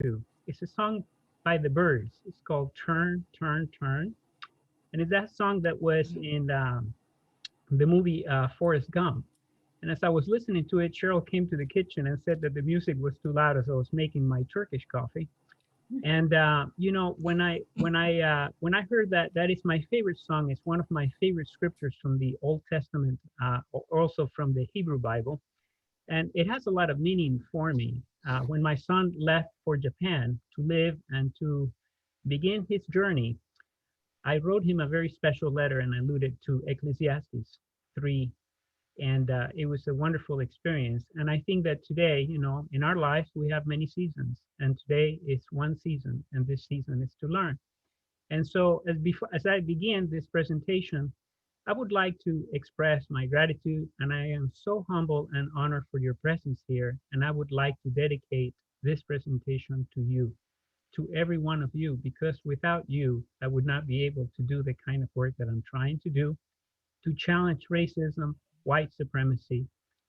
to. It's a song by the Birds. It's called Turn, Turn, Turn. And it's that song that was in the movie Forrest Gump. And as I was listening to it, Cheryl came to the kitchen and said that the music was too loud as I was making my Turkish coffee. And you know, when I heard that, that is my favorite song. It's one of my favorite scriptures from the Old Testament, also from the Hebrew Bible, and it has a lot of meaning for me. When my son left for Japan to live and to begin his journey, I wrote him a very special letter and alluded to Ecclesiastes 3, and it was a wonderful experience. And I think that today, you know, in our lives we have many seasons, and today is one season, and this season is to learn. And so, as I begin this presentation, I would like to express my gratitude, and I am so humble and honored for your presence here. And I would like to dedicate this presentation to you, to every one of you, because without you, I would not be able to do the kind of work that I'm trying to do, to challenge racism, white supremacy,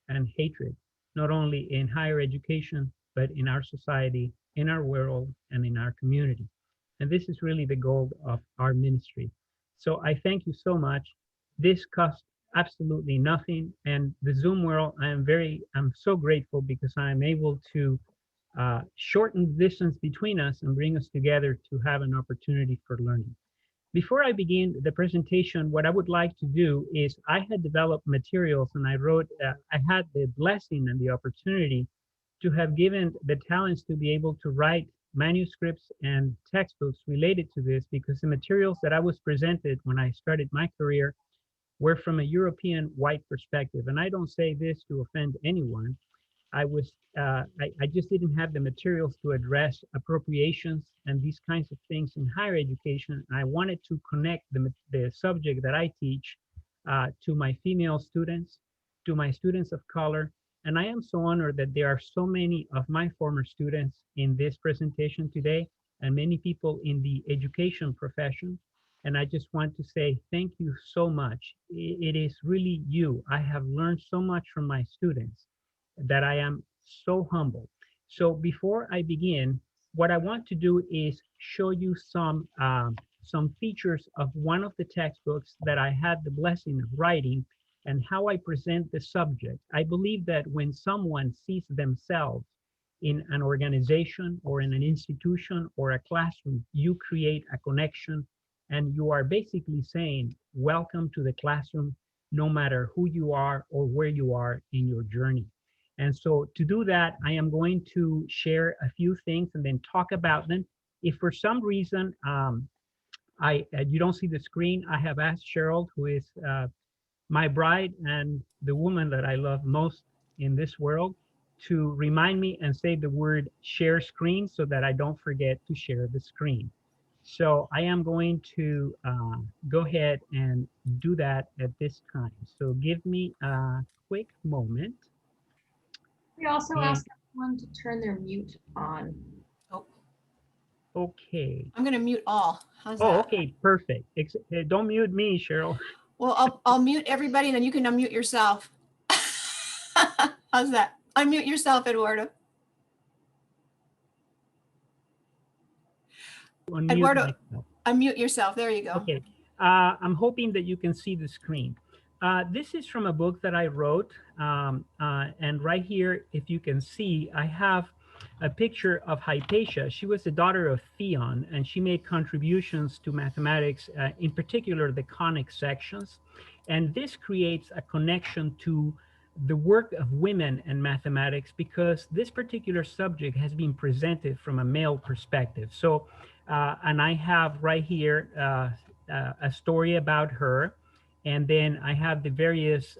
and hatred, not only in higher education, but in our society, in our world, and in our community. And this is really the goal of our ministry. So I thank you so much. This costs absolutely nothing. And the Zoom world, I'm so grateful because I am able to shorten the distance between us and bring us together to have an opportunity for learning. Before I begin the presentation, what I would like to do is I had developed materials and I had the blessing and the opportunity to have given the talents to be able to write manuscripts and textbooks related to this, because the materials that I was presented when I started my career were from a European white perspective. And I don't say this to offend anyone. I just didn't have the materials to address appropriations and these kinds of things in higher education. And I wanted to connect the subject that I teach to my female students, to my students of color. And I am so honored that there are so many of my former students in this presentation today, and many people in the education profession. And I just want to say thank you so much. It is really you. I have learned so much from my students that I am so humble. So before I begin, what I want to do is show you some features of one of the textbooks that I had the blessing of writing and how I present the subject. I believe that when someone sees themselves in an organization or in an institution or a classroom, you create a connection, and you are basically saying, welcome to the classroom, no matter who you are or where you are in your journey. And so to do that, I am going to share a few things and then talk about them. If for some reason you don't see the screen, I have asked Cheryl, who is my bride and the woman that I love most in this world, to remind me and say the word share screen so that I don't forget to share the screen. So I am going to go ahead and do that at this time. So give me a quick moment. We also And ask everyone to turn their mute on. Oh, okay. I'm going to mute all. How's Oh, that? okay, perfect. Don't mute me, Cheryl. Well, I'll mute everybody and then you can unmute yourself. How's that? Unmute yourself, Eduardo. Unmute Eduardo, myself. unmute yourself. There you go. Okay. I'm hoping that you can see the screen. This is from a book that I wrote. And right here, if you can see, I have a picture of Hypatia. She was the daughter of Theon, and she made contributions to mathematics, in particular the conic sections. And this creates a connection to the work of women in mathematics, because this particular subject has been presented from a male perspective. So, and I have right here a story about her. And then I have the various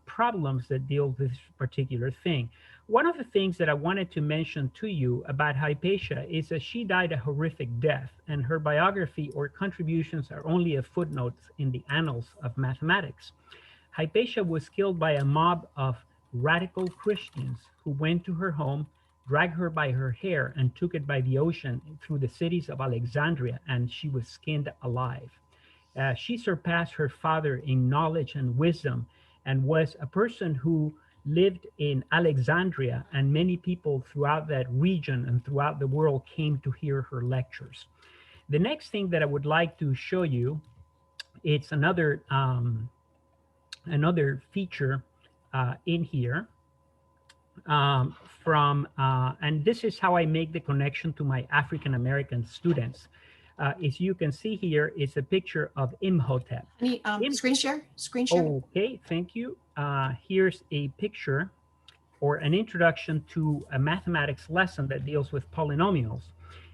problems that deal with this particular thing. One of the things that I wanted to mention to you about Hypatia is that she died a horrific death, and her biography or contributions are only a footnote in the annals of mathematics. Hypatia was killed by a mob of radical Christians who went to her home, dragged her by her hair, and took it by the ocean through the cities of Alexandria, and she was skinned alive. She surpassed her father in knowledge and wisdom, and was a person who lived in Alexandria, and many people throughout that region and throughout the world came to hear her lectures. The next thing that I would like to show you, it's another feature in here and this is how I make the connection to my African American students. As you can see here, it's a picture of Imhotep. Screen share? Screen share? Okay, thank you. Here's a picture or an introduction to a mathematics lesson that deals with polynomials.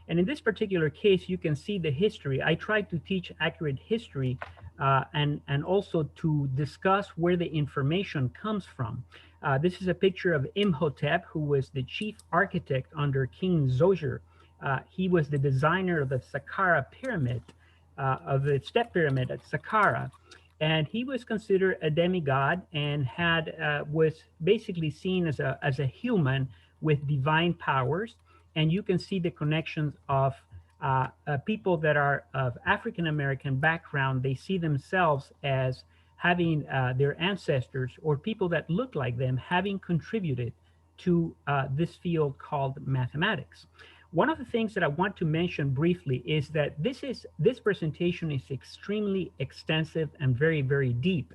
And in this particular case, you can see the history. I tried to teach accurate history and also to discuss where the information comes from. This is a picture of Imhotep, who was the chief architect under King Zoser. He was the designer of the Saqqara pyramid, of the step pyramid at Saqqara. And he was considered a demigod and was basically seen as a human with divine powers. And you can see the connections of people that are of African American background. They see themselves as having their ancestors or people that look like them having contributed to this field called mathematics. One of the things that I want to mention briefly is that this presentation is extremely extensive and very, very deep.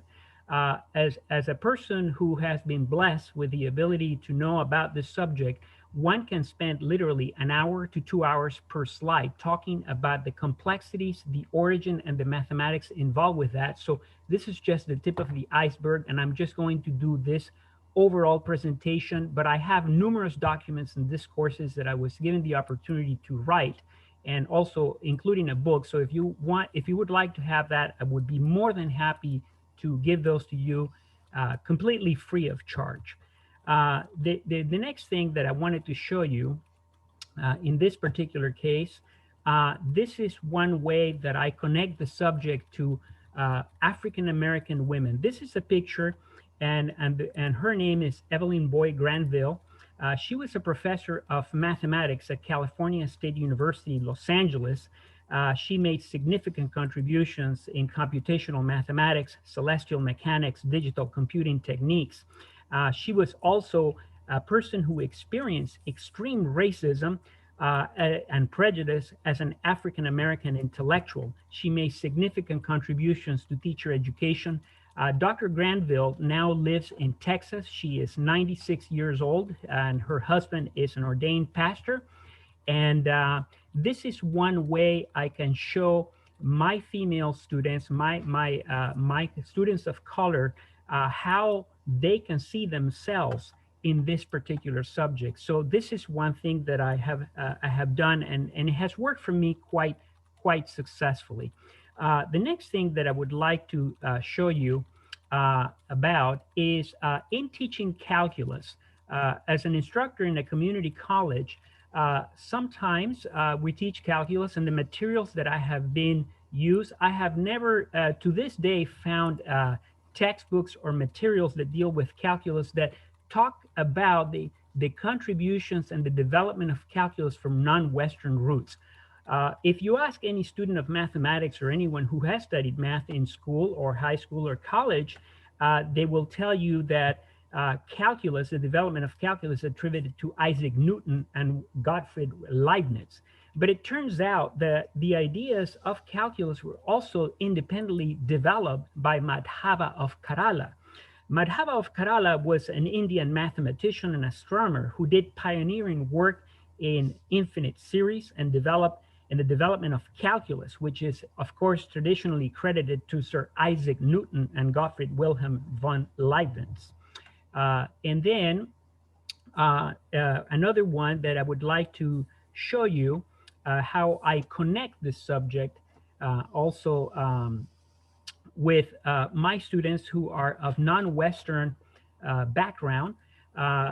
As a person who has been blessed with the ability to know about this subject, one can spend literally an hour to 2 hours per slide talking about the complexities, the origin, and the mathematics involved with that. So this is just the tip of the iceberg, and I'm just going to do this overall presentation, but I have numerous documents and discourses that I was given the opportunity to write, and also including a book. So if you would like to have that, I would be more than happy to give those to you completely free of charge. The next thing that I wanted to show you in this particular case, this is one way that I connect the subject to African American women. This is a picture, and her name is Evelyn Boyd Granville. She was a professor of mathematics at California State University in Los Angeles. She made significant contributions in computational mathematics, celestial mechanics, digital computing techniques. She was also a person who experienced extreme racism and prejudice as an African American intellectual. She made significant contributions to teacher education. Dr. Granville now lives in Texas. She is 96 years old, and her husband is an ordained pastor. And this is one way I can show my female students, my students of color, how they can see themselves in this particular subject. So this is one thing that I have done, and it has worked for me quite successfully. The next thing that I would like to show you about is in teaching calculus. As an instructor in a community college, sometimes we teach calculus, and the materials that I have been used, I have never to this day found textbooks or materials that deal with calculus that talk about the contributions and the development of calculus from non-Western roots. If you ask any student of mathematics or anyone who has studied math in school or high school or college, they will tell you that calculus, the development of calculus, attributed to Isaac Newton and Gottfried Leibniz. But it turns out that the ideas of calculus were also independently developed by Madhava of Kerala. Madhava of Kerala was an Indian mathematician and astronomer who did pioneering work in infinite series and developed in the development of calculus, which is, of course, traditionally credited to Sir Isaac Newton and Gottfried Wilhelm von Leibniz. And then another one that I would like to show you how I connect this subject also with my students who are of non-Western background.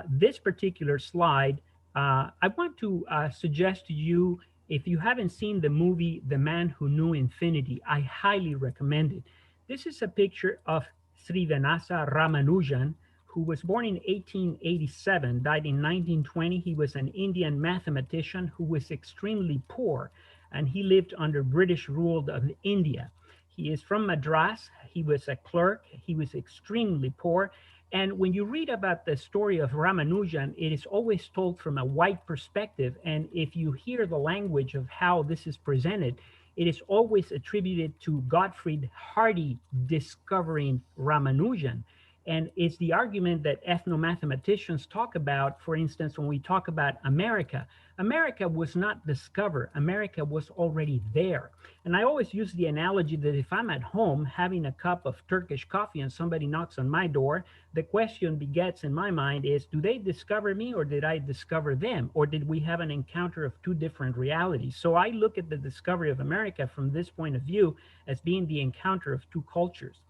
This particular slide, I want to suggest to you, if you haven't seen the movie The Man Who Knew Infinity, I highly recommend it. This is a picture of Srivenasa Ramanujan, who was born in 1887, died in 1920. He was an Indian mathematician who was extremely poor, and he lived under British rule of India. He is from Madras. He was a clerk. He was extremely poor. And when you read about the story of Ramanujan, it is always told from a white perspective. And if you hear the language of how this is presented, it is always attributed to Gottfried Hardy discovering Ramanujan. And it's the argument that ethnomathematicians talk about, for instance, when we talk about America. America was not discovered, America was already there. And I always use the analogy that if I'm at home having a cup of Turkish coffee and somebody knocks on my door, the question begets in my mind is, do they discover me or did I discover them? Or did we have an encounter of two different realities? So I look at the discovery of America from this point of view as being the encounter of two cultures.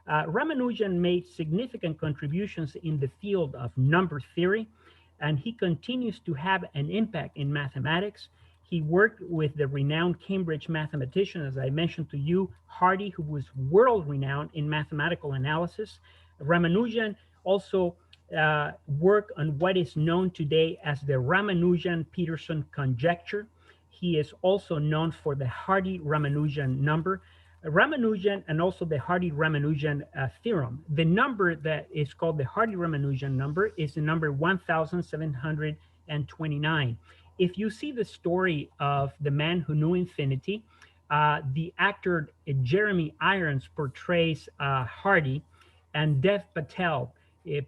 Ramanujan made significant contributions in the field of number theory, and he continues to have an impact in mathematics. He worked with the renowned Cambridge mathematician, as I mentioned to you, Hardy, who was world renowned in mathematical analysis. Ramanujan also worked on what is known today as the Ramanujan-Peterson conjecture. He is also known for the Hardy-Ramanujan number. Ramanujan and also the Hardy-Ramanujan theorem. The number that is called the Hardy-Ramanujan number is the number 1729. If you see the story of The Man Who Knew Infinity, the actor Jeremy Irons portrays Hardy, and Dev Patel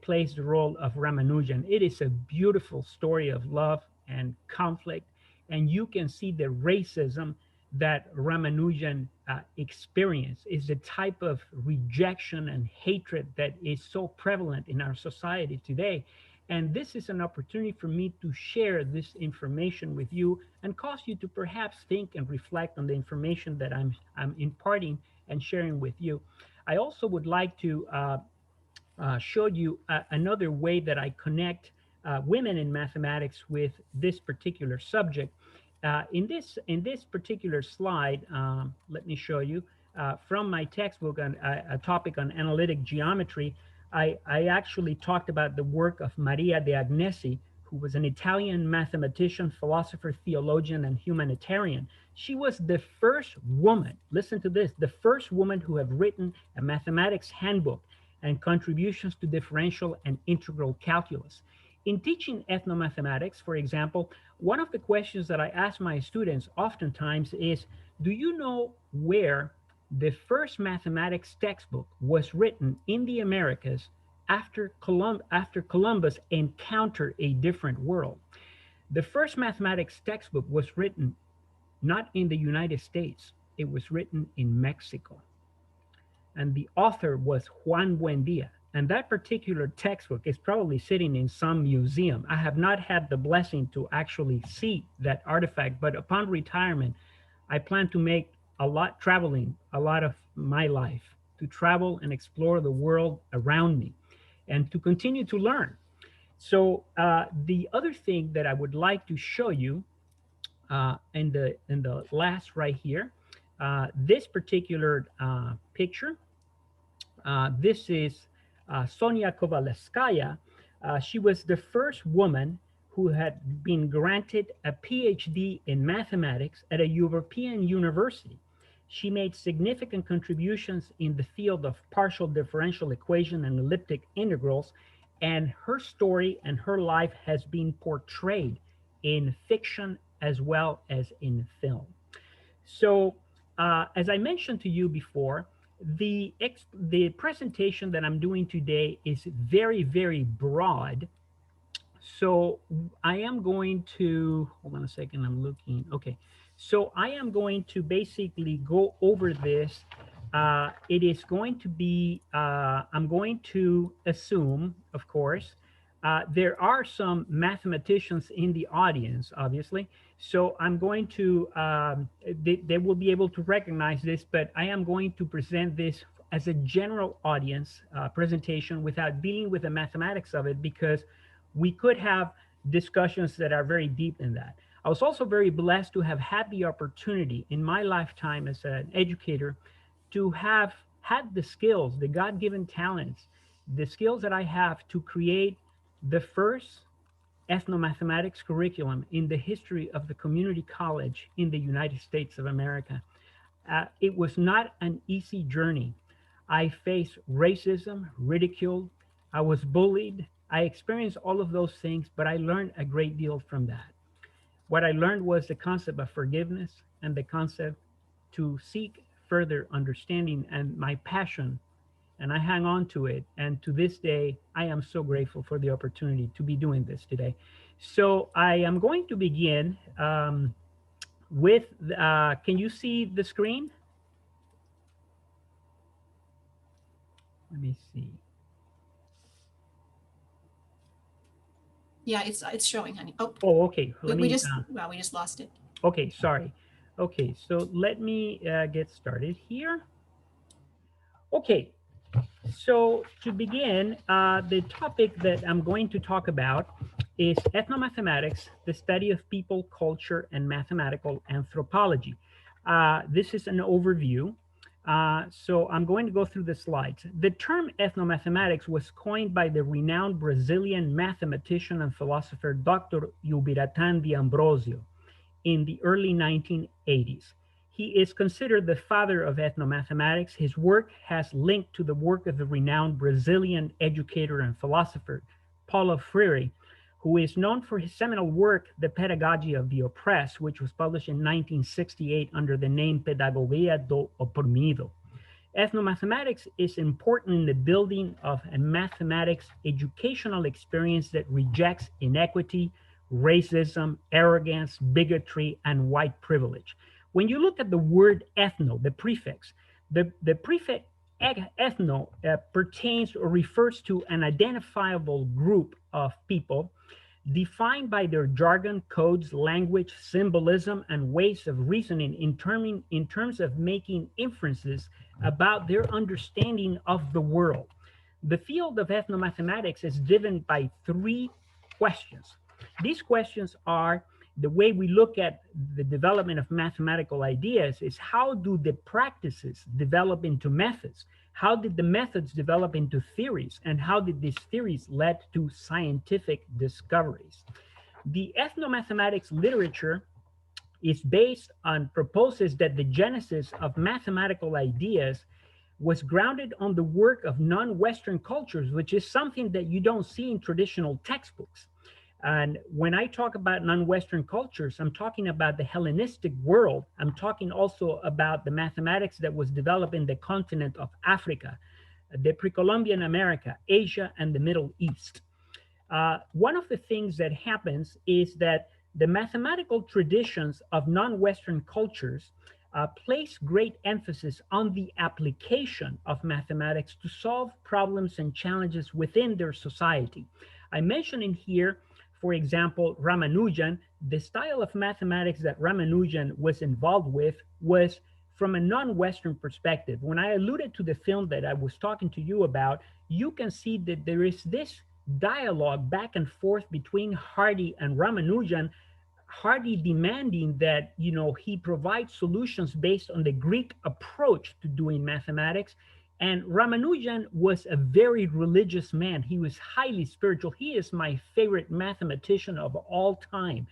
plays the role of Ramanujan. It is a beautiful story of love and conflict, and you can see the racism that Ramanujan experienced is the type of rejection and hatred that is so prevalent in our society today. And this is an opportunity for me to share this information with you and cause you to perhaps think and reflect on the information that I'm imparting and sharing with you. I also would like to show you another way that I connect women in mathematics with this particular subject. In this particular slide, let me show you from my textbook on a topic on analytic geometry. I actually talked about the work of Maria de Agnesi, who was an Italian mathematician, philosopher, theologian, and humanitarian. She was the first woman, listen to this, the first woman who have written a mathematics handbook and contributions to differential and integral calculus. In teaching ethnomathematics, for example, one of the questions that I ask my students oftentimes is, do you know where the first mathematics textbook was written in the Americas after Columbus encountered a different world? The first mathematics textbook was written not in the United States, it was written in Mexico. And the author was Juan Buendia. And that particular textbook is probably sitting in some museum. I have not had the blessing to actually see that artifact, but upon retirement, I plan to make a lot of my life, to travel and explore the world around me and to continue to learn. So the other thing that I would like to show you in the last right here, this particular picture, this is Sonia Kovaleskaya. She was the first woman who had been granted a PhD in mathematics at a European university. She made significant contributions in the field of partial differential equation and elliptic integrals, and her story and her life has been portrayed in fiction as well as in film. So, as I mentioned to you before, the presentation that I'm doing today is very, very broad. So I am going to, hold on a second, I'm looking, okay. So I am going to basically go over this. It is going to be, I'm going to assume, of course, there are some mathematicians in the audience, obviously. So I'm going to, they will be able to recognize this, but I am going to present this as a general audience presentation without dealing with the mathematics of it, because we could have discussions that are very deep in that. I was also very blessed to have had the opportunity in my lifetime as an educator to have had the skills, the God-given talents, the skills that I have to create the first ethnomathematics curriculum in the history of the community college in the United States of America. It was not an easy journey. I faced racism, ridicule, I was bullied. I experienced all of those things, but I learned a great deal from that. What I learned was the concept of forgiveness and the concept to seek further understanding and my passion, and I hang on to it. And to this day, I am so grateful for the opportunity to be doing this today. So I am going to begin with, can you see the screen? Let me see. Yeah, it's showing, honey. Oh, Okay. Let we me. just we just lost it. Okay, sorry. Okay, so let me get started here. Okay, so to begin, the topic that I'm going to talk about is ethnomathematics, the study of people, culture, and mathematical anthropology. This is an overview. So I'm going to go through the slides. The term ethnomathematics was coined by the renowned Brazilian mathematician and philosopher, Dr. Ubiratan de Ambrosio, in the early 1980s. He is considered the father of ethnomathematics. His work has linked to the work of the renowned Brazilian educator and philosopher, Paulo Freire, who is known for his seminal work, The Pedagogy of the Oppressed, which was published in 1968 under the name Pedagogia do Oprimido. Ethnomathematics is important in the building of a mathematics educational experience that rejects inequity, racism, arrogance, bigotry, and white privilege. When you look at the word ethno, the prefix ethno pertains or refers to an identifiable group of people defined by their jargon, codes, language, symbolism, and ways of reasoning in terms of making inferences about their understanding of the world. The field of ethnomathematics is driven by three questions. These questions are the way we look at the development of mathematical ideas is how do the practices develop into methods? How did the methods develop into theories? And how did these theories lead to scientific discoveries? The ethnomathematics literature is based on proposes that the genesis of mathematical ideas was grounded on the work of non-Western cultures, which is something that you don't see in traditional textbooks. And when I talk about non-Western cultures, I'm talking about the Hellenistic world. I'm talking also about the mathematics that was developed in the continent of Africa, the pre-Columbian America, Asia, and the Middle East. One of the things that happens is that the mathematical traditions of non-Western cultures place great emphasis on the application of mathematics to solve problems and challenges within their society. I mentioned in here, for example, Ramanujan. The style of mathematics that Ramanujan was involved with was from a non-Western perspective. When I alluded to the film that I was talking to you about, you can see that there is this dialogue back and forth between Hardy and Ramanujan. Hardy demanding that, you know, he provides solutions based on the Greek approach to doing mathematics. And Ramanujan was a very religious man. He was highly spiritual. He is my favorite mathematician of all time.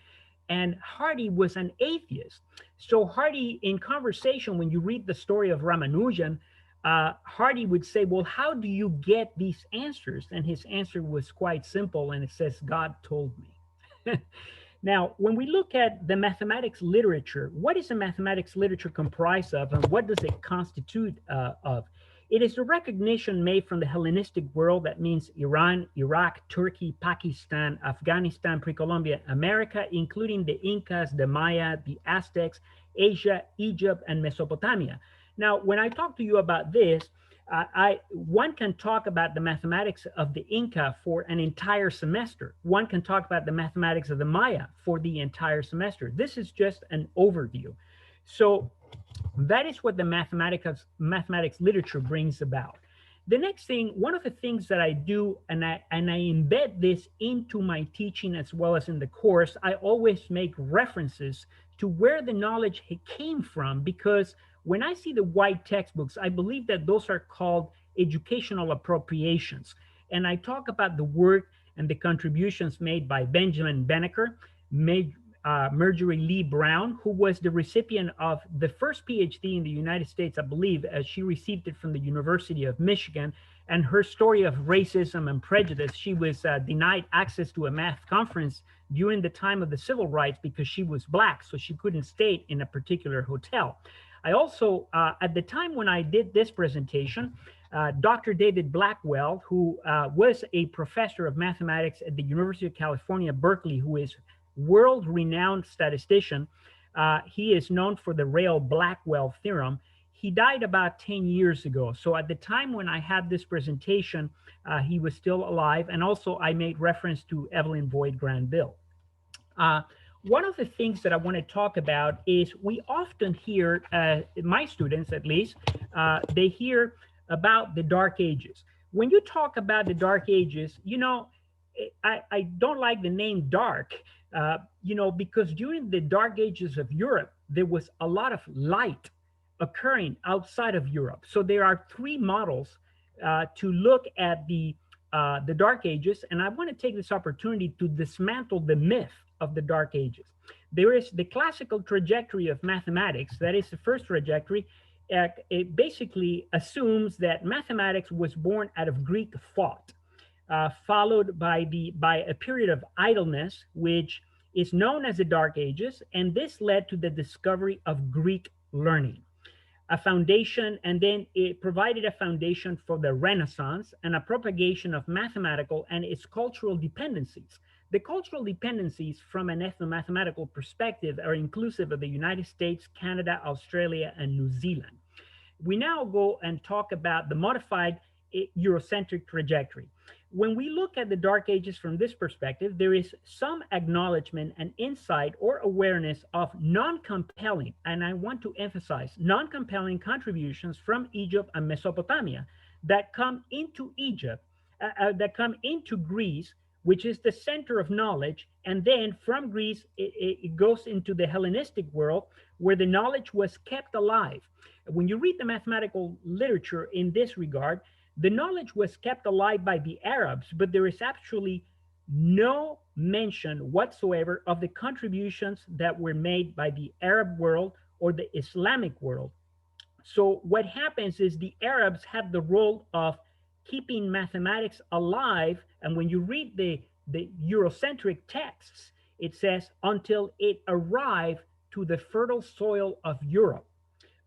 And Hardy was an atheist. So Hardy, in conversation, when you read the story of Ramanujan, Hardy would say, well, how do you get these answers? And his answer was quite simple. And it says, God told me. Now, when we look at the mathematics literature, what is the mathematics literature comprised of and what does it constitute of? It is the recognition made from the Hellenistic world, that means Iran, Iraq, Turkey, Pakistan, Afghanistan, pre-Columbia, America, including the Incas, the Maya, the Aztecs, Asia, Egypt, and Mesopotamia. Now, when I talk to you about this, one can talk about the mathematics of the Inca for an entire semester. One can talk about the mathematics of the Maya for the entire semester. This is just an overview. So that is what the mathematics literature brings about. The next thing, one of the things that I do, and I embed this into my teaching as well as in the course, I always make references to where the knowledge came from, because when I see the white textbooks, I believe that those are called educational appropriations. And I talk about the work and the contributions made by Benjamin Banneker, Marjorie Lee Brown, who was the recipient of the first PhD in the United States, I believe, as she received it from the University of Michigan, and her story of racism and prejudice. She was denied access to a math conference during the time of the civil rights because she was Black, so she couldn't stay in a particular hotel. I also, at the time when I did this presentation, Dr. David Blackwell, who was a professor of mathematics at the University of California, Berkeley, who is world-renowned statistician, he is known for the Rayleigh-Blackwell theorem. He died about 10 years ago. So at the time when I had this presentation, he was still alive. And also I made reference to Evelyn Boyd Granville. One of the things that I want to talk about is we often hear, my students at least, they hear about the Dark Ages. When you talk about the Dark Ages, you know, I don't like the name dark, you know, because during the Dark Ages of Europe, there was a lot of light occurring outside of Europe. So there are three models to look at the Dark Ages, and I want to take this opportunity to dismantle the myth of the Dark Ages. There is the classical trajectory of mathematics. That is the first trajectory. It basically assumes that mathematics was born out of Greek thought, followed by a period of idleness, which is known as the Dark Ages, and this led to the discovery of Greek learning, a foundation, and then it provided a foundation for the Renaissance and a propagation of mathematical and its cultural dependencies. The cultural dependencies from an ethnomathematical perspective are inclusive of the United States, Canada, Australia, and New Zealand. We now go and talk about the modified Eurocentric trajectory. When we look at the Dark Ages from this perspective, there is some acknowledgement and insight or awareness of non-compelling, and I want to emphasize, non-compelling contributions from Egypt and Mesopotamia that come into Egypt, that come into Greece, which is the center of knowledge, and then from Greece, it goes into the Hellenistic world, where the knowledge was kept alive. When you read the mathematical literature in this regard, the knowledge was kept alive by the Arabs, but there is actually no mention whatsoever of the contributions that were made by the Arab world or the Islamic world. So what happens is the Arabs have the role of keeping mathematics alive. And when you read the Eurocentric texts, it says, until it arrived to the fertile soil of Europe,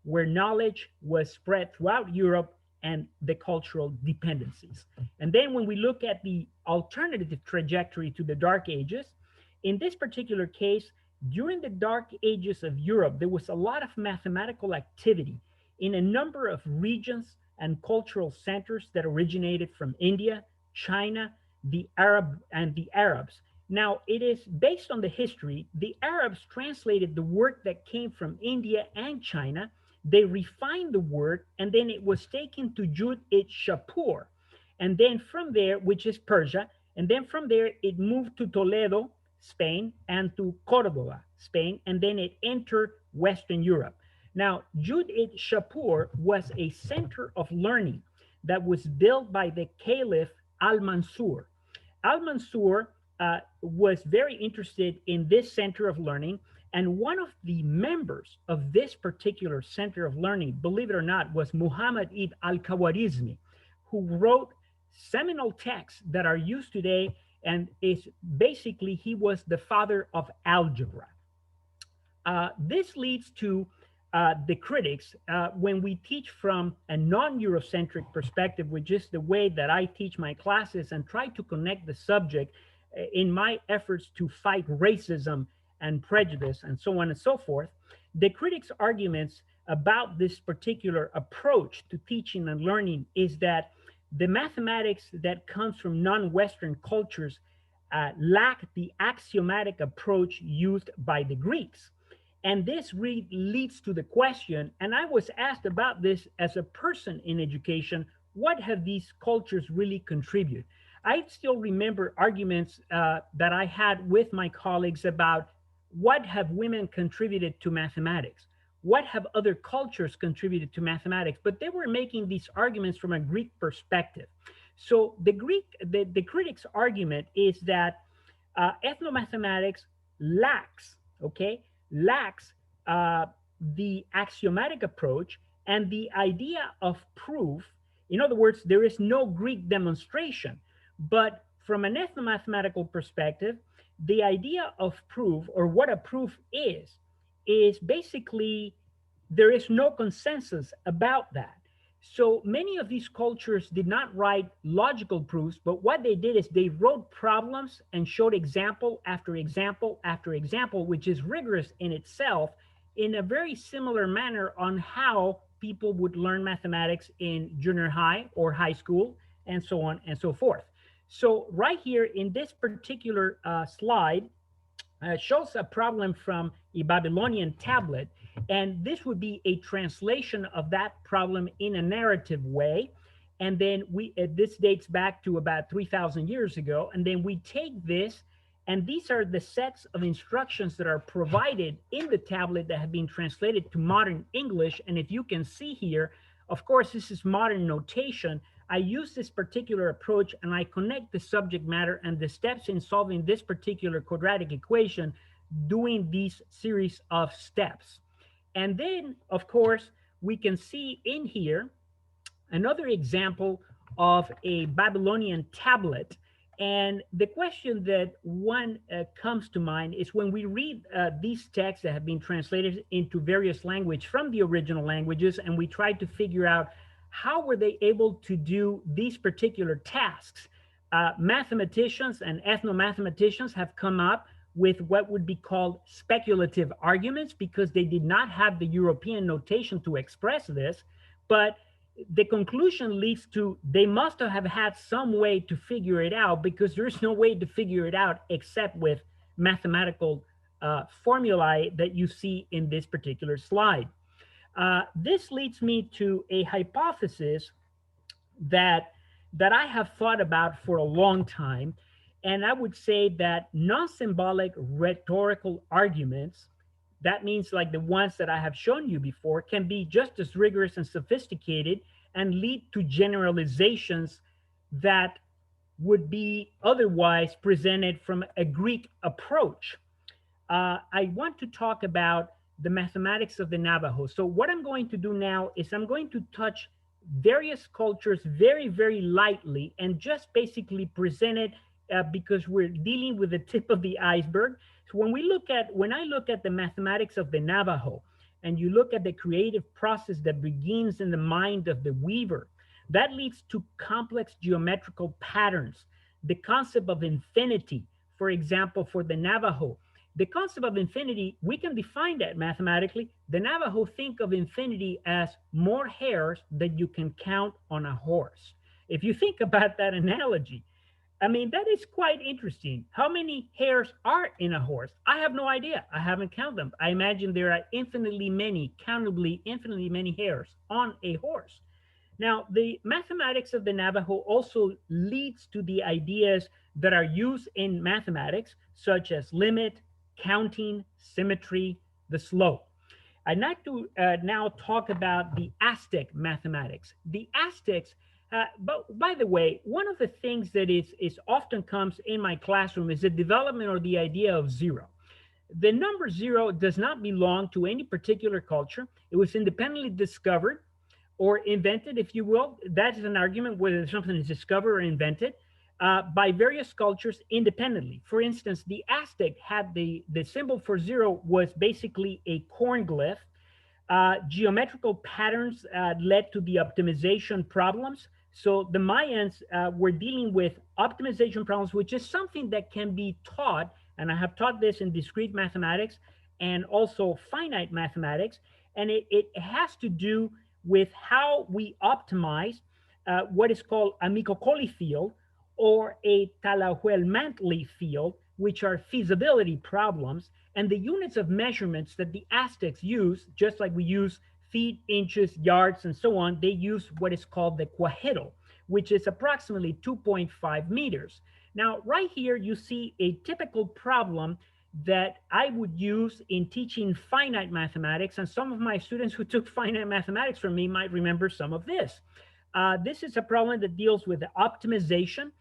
where knowledge was spread throughout Europe and the cultural dependencies. And then when we look at the alternative trajectory to the Dark Ages, in this particular case, during the Dark Ages of Europe, there was a lot of mathematical activity in a number of regions and cultural centers that originated from India, China, the Arabs. Now, it is based on the history. The Arabs translated the work that came from India and China. They refined the work, and then it was taken to Jud-it-Shapur. And then from there, which is Persia, and then from there, it moved to Toledo, Spain, and to Cordoba, Spain, and then it entered Western Europe. Now, Jud-it-Shapur was a center of learning that was built by the Caliph Al-Mansur. Al-Mansur was very interested in this center of learning, and one of the members of this particular center of learning, believe it or not, was Muhammad ibn al-Khwarizmi, who wrote seminal texts that are used today, and is basically, he was the father of algebra. This leads to the critics, when we teach from a non-Eurocentric perspective, which is the way that I teach my classes and try to connect the subject in my efforts to fight racism and prejudice and so on and so forth, the critics' arguments about this particular approach to teaching and learning is that the mathematics that comes from non-Western cultures lack the axiomatic approach used by the Greeks. And this leads to the question, and I was asked about this as a person in education, what have these cultures really contributed? I still remember arguments that I had with my colleagues about what have women contributed to mathematics? What have other cultures contributed to mathematics? But they were making these arguments from a Greek perspective. So the critics' argument is that ethnomathematics lacks the axiomatic approach, and the idea of proof In other words, there is no Greek demonstration. But from an ethnomathematical perspective, the idea of proof, or what a proof is basically there is no consensus about that. So many of these cultures did not write logical proofs, but what they did is they wrote problems and showed example after example after example, which is rigorous in itself, in a very similar manner on how people would learn mathematics in junior high or high school, and so on and so forth. So right here in this particular slide, shows a problem from a Babylonian tablet, and this would be a translation of that problem in a narrative way. And then this dates back to about 3,000 years ago. And then we take this, and these are the sets of instructions that are provided in the tablet that have been translated to modern English. And if you can see here, of course, this is modern notation. I use this particular approach and I connect the subject matter and the steps in solving this particular quadratic equation, doing these series of steps. And then, of course, we can see in here another example of a Babylonian tablet. And the question that one comes to mind is when we read these texts that have been translated into various languages from the original languages, and we try to figure out how were they able to do these particular tasks. Mathematicians and ethnomathematicians have come up with what would be called speculative arguments because they did not have the European notation to express this, but the conclusion leads to they must have had some way to figure it out because there's no way to figure it out except with mathematical formulae that you see in this particular slide. This leads me to a hypothesis that I have thought about for a long time, and I would say that non-symbolic rhetorical arguments, that means like the ones that I have shown you before, can be just as rigorous and sophisticated and lead to generalizations that would be otherwise presented from a Greek approach. I want to talk about the mathematics of the Navajo. So what I'm going to do now is I'm going to touch various cultures very, very lightly and just basically present it because we're dealing with the tip of the iceberg. So when I look at the mathematics of the Navajo, and you look at the creative process that begins in the mind of the weaver, that leads to complex geometrical patterns. The concept of infinity, for example, for the Navajo, the concept of infinity, we can define that mathematically. The Navajo think of infinity as more hairs than you can count on a horse. If you think about that analogy, I mean, that is quite interesting. How many hairs are in a horse? I have no idea. I haven't counted them. I imagine there are infinitely many, countably infinitely many hairs on a horse. Now, the mathematics of the Navajo also leads to the ideas that are used in mathematics, such as limit, counting, symmetry, the slope. I'd like to now talk about the Aztec mathematics. The Aztecs, but by the way, one of the things that is often comes in my classroom is the development or the idea of zero. The number zero does not belong to any particular culture. It was independently discovered or invented, if you will. That is an argument whether something is discovered or invented by various cultures independently. For instance, the Aztec had the symbol for zero was basically a corn glyph. Geometrical patterns led to the optimization problems. So the Mayans were dealing with optimization problems, which is something that can be taught, and I have taught this in discrete mathematics and also finite mathematics, and it has to do with how we optimize what is called a Micocoli field or a Talahuelmantli field, which are feasibility problems, and the units of measurements that the Aztecs use, just like we use feet, inches, yards, and so on, they use what is called the cuajero, which is approximately 2.5 meters. Now, right here, you see a typical problem that I would use in teaching finite mathematics, and some of my students who took finite mathematics from me might remember some of this. This is a problem that deals with the optimization,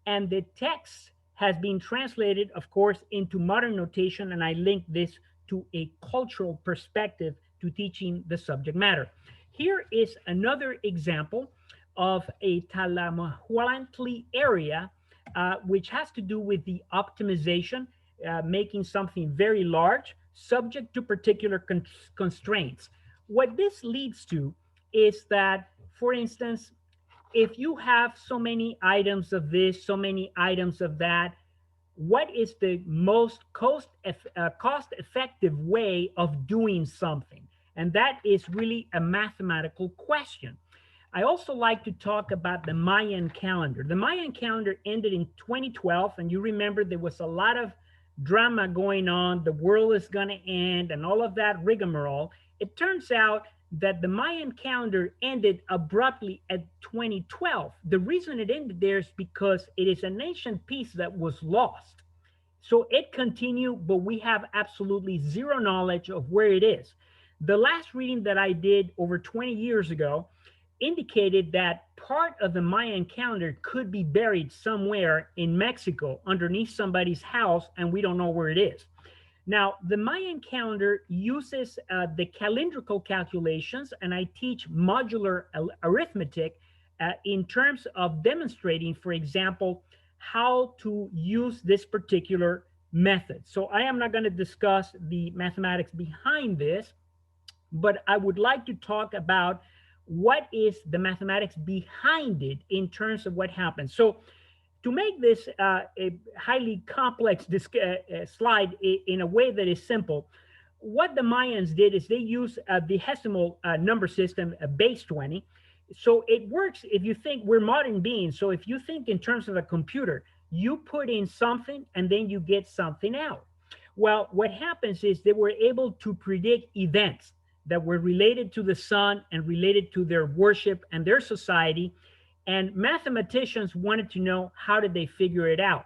and the text has been translated, of course, into modern notation, and I link this to a cultural perspective to teaching the subject matter. Here is another example of a Talahualantli area, which has to do with the optimization, making something very large, subject to particular constraints. What this leads to is that, for instance, if you have so many items of this, so many items of that, what is the most cost effective way of doing something? And that is really a mathematical question. I also like to talk about the Mayan calendar. The Mayan calendar ended in 2012, and you remember there was a lot of drama going on. The world is going to end and all of that rigmarole. It turns out that the Mayan calendar ended abruptly at 2012. The reason it ended there is because it is an ancient piece that was lost. So it continued, but we have absolutely zero knowledge of where it is. The last reading that I did over 20 years ago indicated that part of the Mayan calendar could be buried somewhere in Mexico underneath somebody's house, and we don't know where it is. Now, the Mayan calendar uses the calendrical calculations, and I teach modular arithmetic in terms of demonstrating, for example, how to use this particular method. So I am not going to discuss the mathematics behind this, but I would like to talk about what is the mathematics behind it in terms of what happens. So to make this a highly complex slide in a way that is simple, what the Mayans did is they used the decimal number system, base 20. So it works if you think we're modern beings. So if you think in terms of a computer, you put in something and then you get something out. Well, what happens is they were able to predict events that were related to the sun and related to their worship and their society. And mathematicians wanted to know, how did they figure it out?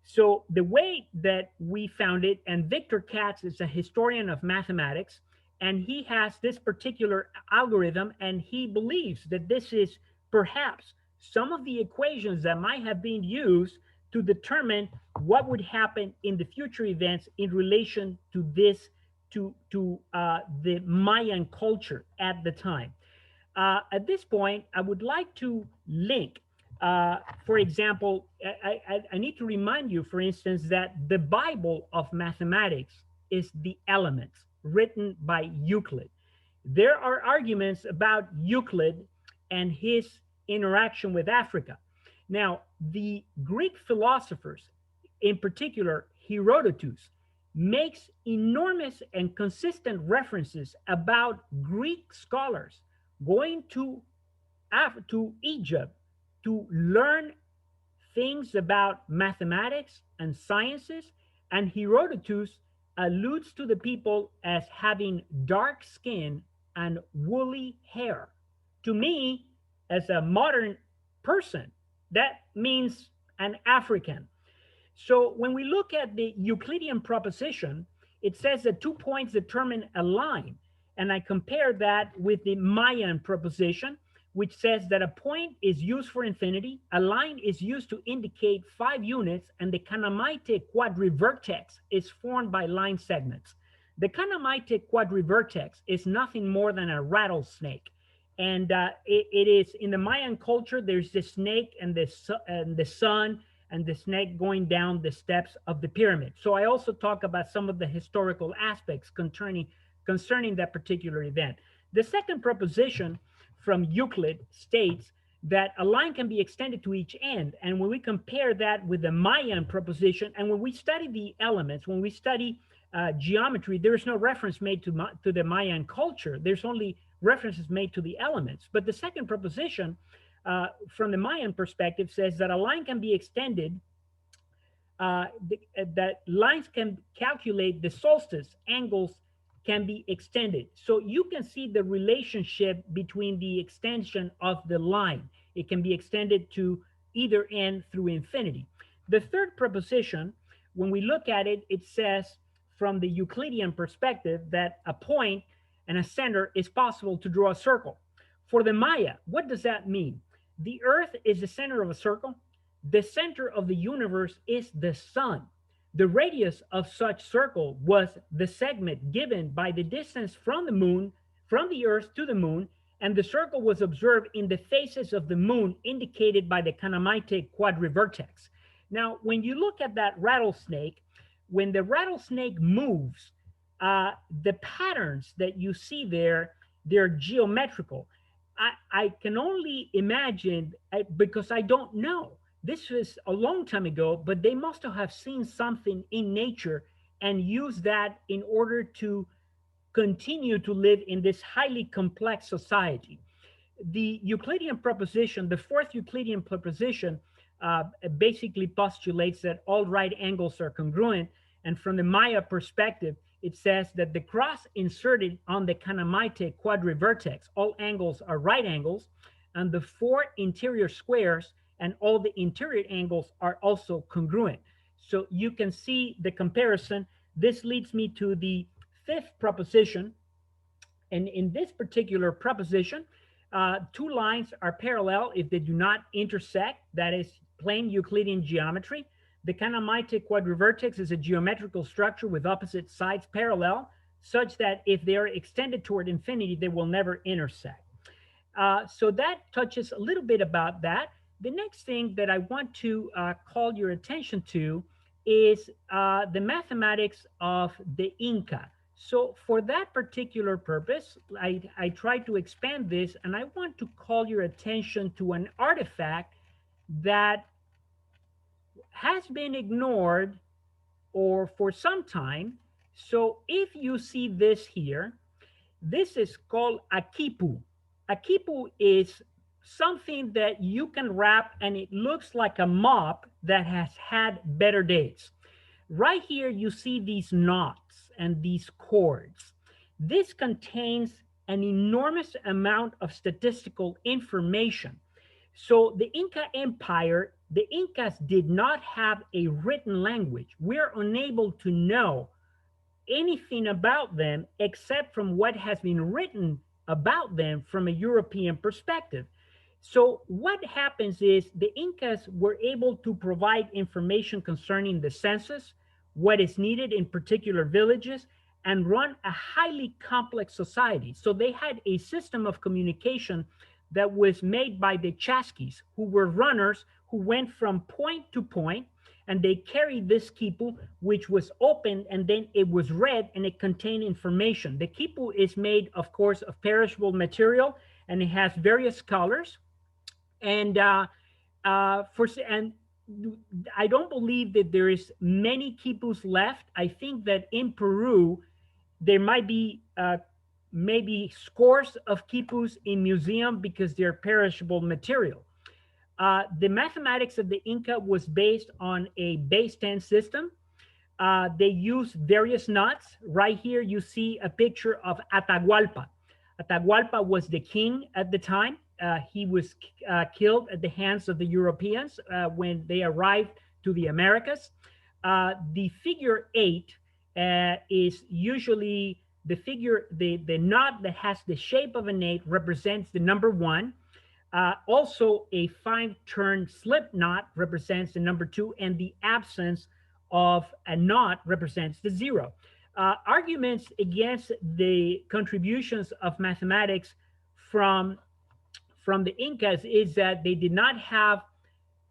So the way that we found it, and Victor Katz is a historian of mathematics, and he has this particular algorithm, and he believes that this is perhaps some of the equations that might have been used to determine what would happen in the future events in relation to this, to the Mayan culture at the time. At this point, I would like to link, for example, I need to remind you, for instance, that the Bible of mathematics is the Elements, written by Euclid. There are arguments about Euclid and his interaction with Africa. Now, the Greek philosophers, in particular Herodotus, makes enormous and consistent references about Greek scholars going to Egypt to learn things about mathematics and sciences, and Herodotus alludes to the people as having dark skin and woolly hair. To me, as a modern person, that means an African. So when we look at the Euclidean proposition, it says that 2 points determine a line. And I compare that with the Mayan proposition, which says that a point is used for infinity, a line is used to indicate 5 units, and the Kanamaite quadrivertex is formed by line segments. The Kanamaite quadrivertex is nothing more than a rattlesnake. And it is, in the Mayan culture, there's the snake and the sun, and the snake going down the steps of the pyramid. So I also talk about some of the historical aspects concerning that particular event. The second proposition from Euclid states that a line can be extended to each end. And when we compare that with the Mayan proposition, and when we study the elements, when we study geometry, there's no reference made to the Mayan culture. There's only references made to the elements. But the second proposition from the Mayan perspective says that a line can be extended, that lines can calculate the solstice, angles can be extended. So you can see the relationship between the extension of the line. It can be extended to either end through infinity. The third proposition, when we look at it, it says from the Euclidean perspective that a point and a center is possible to draw a circle. For the Maya, what does that mean? The Earth is the center of a circle. The center of the universe is the sun. The radius of such circle was the segment given by the distance from the moon, from the Earth to the moon, and the circle was observed in the phases of the moon indicated by the Kanamaite quadrivertex. Now, when you look at that rattlesnake, when the rattlesnake moves, the patterns that you see there, they're geometrical. I can only imagine, because I don't know. This was a long time ago, but they must have seen something in nature and used that in order to continue to live in this highly complex society. The Euclidean proposition, the fourth Euclidean proposition, basically postulates that all right angles are congruent. And from the Maya perspective, it says that the cross inserted on the Kanamaite quadrivertex, all angles are right angles, and the four interior squares and all the interior angles are also congruent. So you can see the comparison. This leads me to the fifth proposition. And in this particular proposition, two lines are parallel if they do not intersect. That is plain Euclidean geometry. The Kanamaite quadrivertex is a geometrical structure with opposite sides parallel, such that if they are extended toward infinity, they will never intersect. So that touches a little bit about that. The next thing that I want to call your attention to is the mathematics of the Inca. So for that particular purpose, I try to expand this, and I want to call your attention to an artifact that has been ignored or for some time. So if you see this here, this is called a quipu. A quipu is something that you can wrap and it looks like a mop that has had better days. Right here, you see these knots and these cords. This contains an enormous amount of statistical information. So the Inca Empire, the Incas did not have a written language. We're unable to know anything about them except from what has been written about them from a European perspective. So what happens is the Incas were able to provide information concerning the census, what is needed in particular villages, and run a highly complex society. So they had a system of communication that was made by the Chasquis, who were runners who went from point to point, and they carried this quipu, which was opened, and then it was read, and it contained information. The quipu is made, of course, of perishable material, and it has various colors. And I don't believe that there is many quipus left. I think that in Peru, there might be maybe scores of quipus in museum because they're perishable material. The mathematics of the Inca was based on a base 10 system. They used various knots. Right here, you see a picture of Atahualpa. Atahualpa was the king at the time. He was killed at the hands of the Europeans when they arrived to the Americas. The figure 8 is usually the figure, the knot that has the shape of an 8 represents the number 1. Also, a 5-turn slip knot represents the number 2, and the absence of a knot represents the 0. Arguments against the contributions of mathematics from the Incas is that they did not have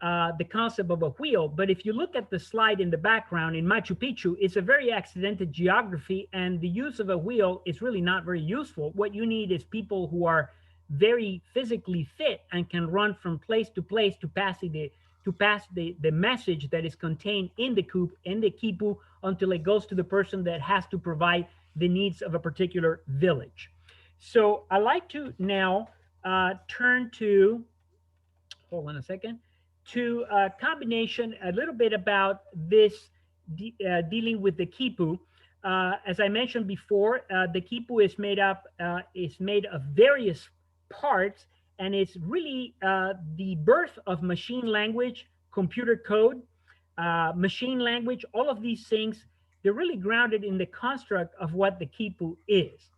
the concept of a wheel. But if you look at the slide in the background in Machu Picchu, it's a very accidented geography, and the use of a wheel is really not very useful. What you need is people who are very physically fit and can run from place to place to pass the message that is contained in the quipu until it goes to the person that has to provide the needs of a particular village. So I like to now turn to, hold on a second, to a combination a little bit about this dealing with the quipu. As I mentioned before, the quipu is made of various parts, and it's really the birth of machine language, computer code, machine language. All of these things, they're really grounded in the construct of what the quipu is.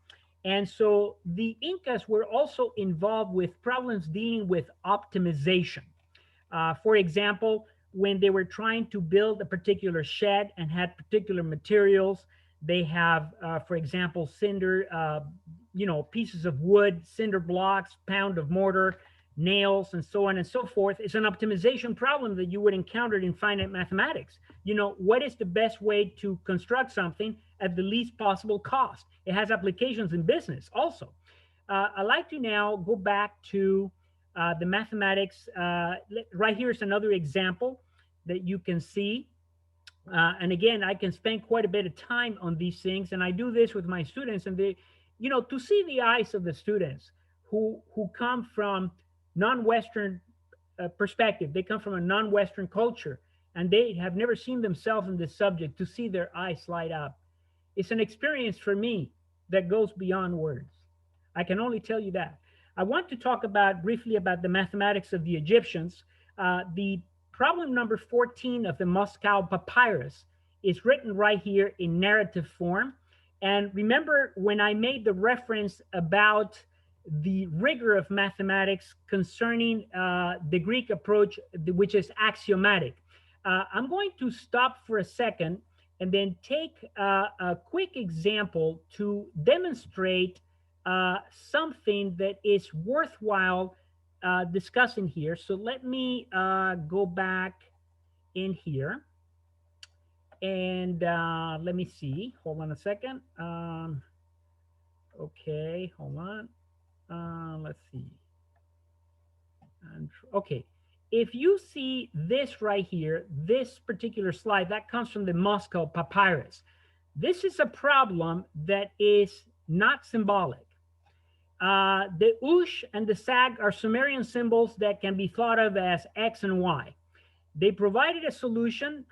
And so the Incas were also involved with problems dealing with optimization. For example, when they were trying to build a particular shed and had particular materials, they have, for example, cinder, you know, pieces of wood, cinder blocks, pound of mortar, nails, and so on and so forth, is an optimization problem that you would encounter in finite mathematics. You know, what is the best way to construct something at the least possible cost? It has applications in business also. I'd like to now go back to the mathematics. Right here is another example that you can see. And again, I can spend quite a bit of time on these things, and I do this with my students. And they, you know, to see the eyes of the students who come from non-Western perspective, they come from a non-Western culture, and they have never seen themselves in this subject. To see their eyes light up, it's an experience for me that goes beyond words. I can only tell you that. I want to talk briefly about the mathematics of the Egyptians. The problem number 14 of the Moscow Papyrus is written right here in narrative form. And remember when I made the reference about the rigor of mathematics concerning the Greek approach, which is axiomatic. I'm going to stop for a second and then take a quick example to demonstrate something that is worthwhile discussing here. So let me go back in here and let me see. Hold on a second. Okay, hold on. Let's see. Okay, if you see this right here, this particular slide, that comes from the Moscow Papyrus. This is a problem that is not symbolic. The Ush and the Sag are Sumerian symbols that can be thought of as X and Y. They provided a solution.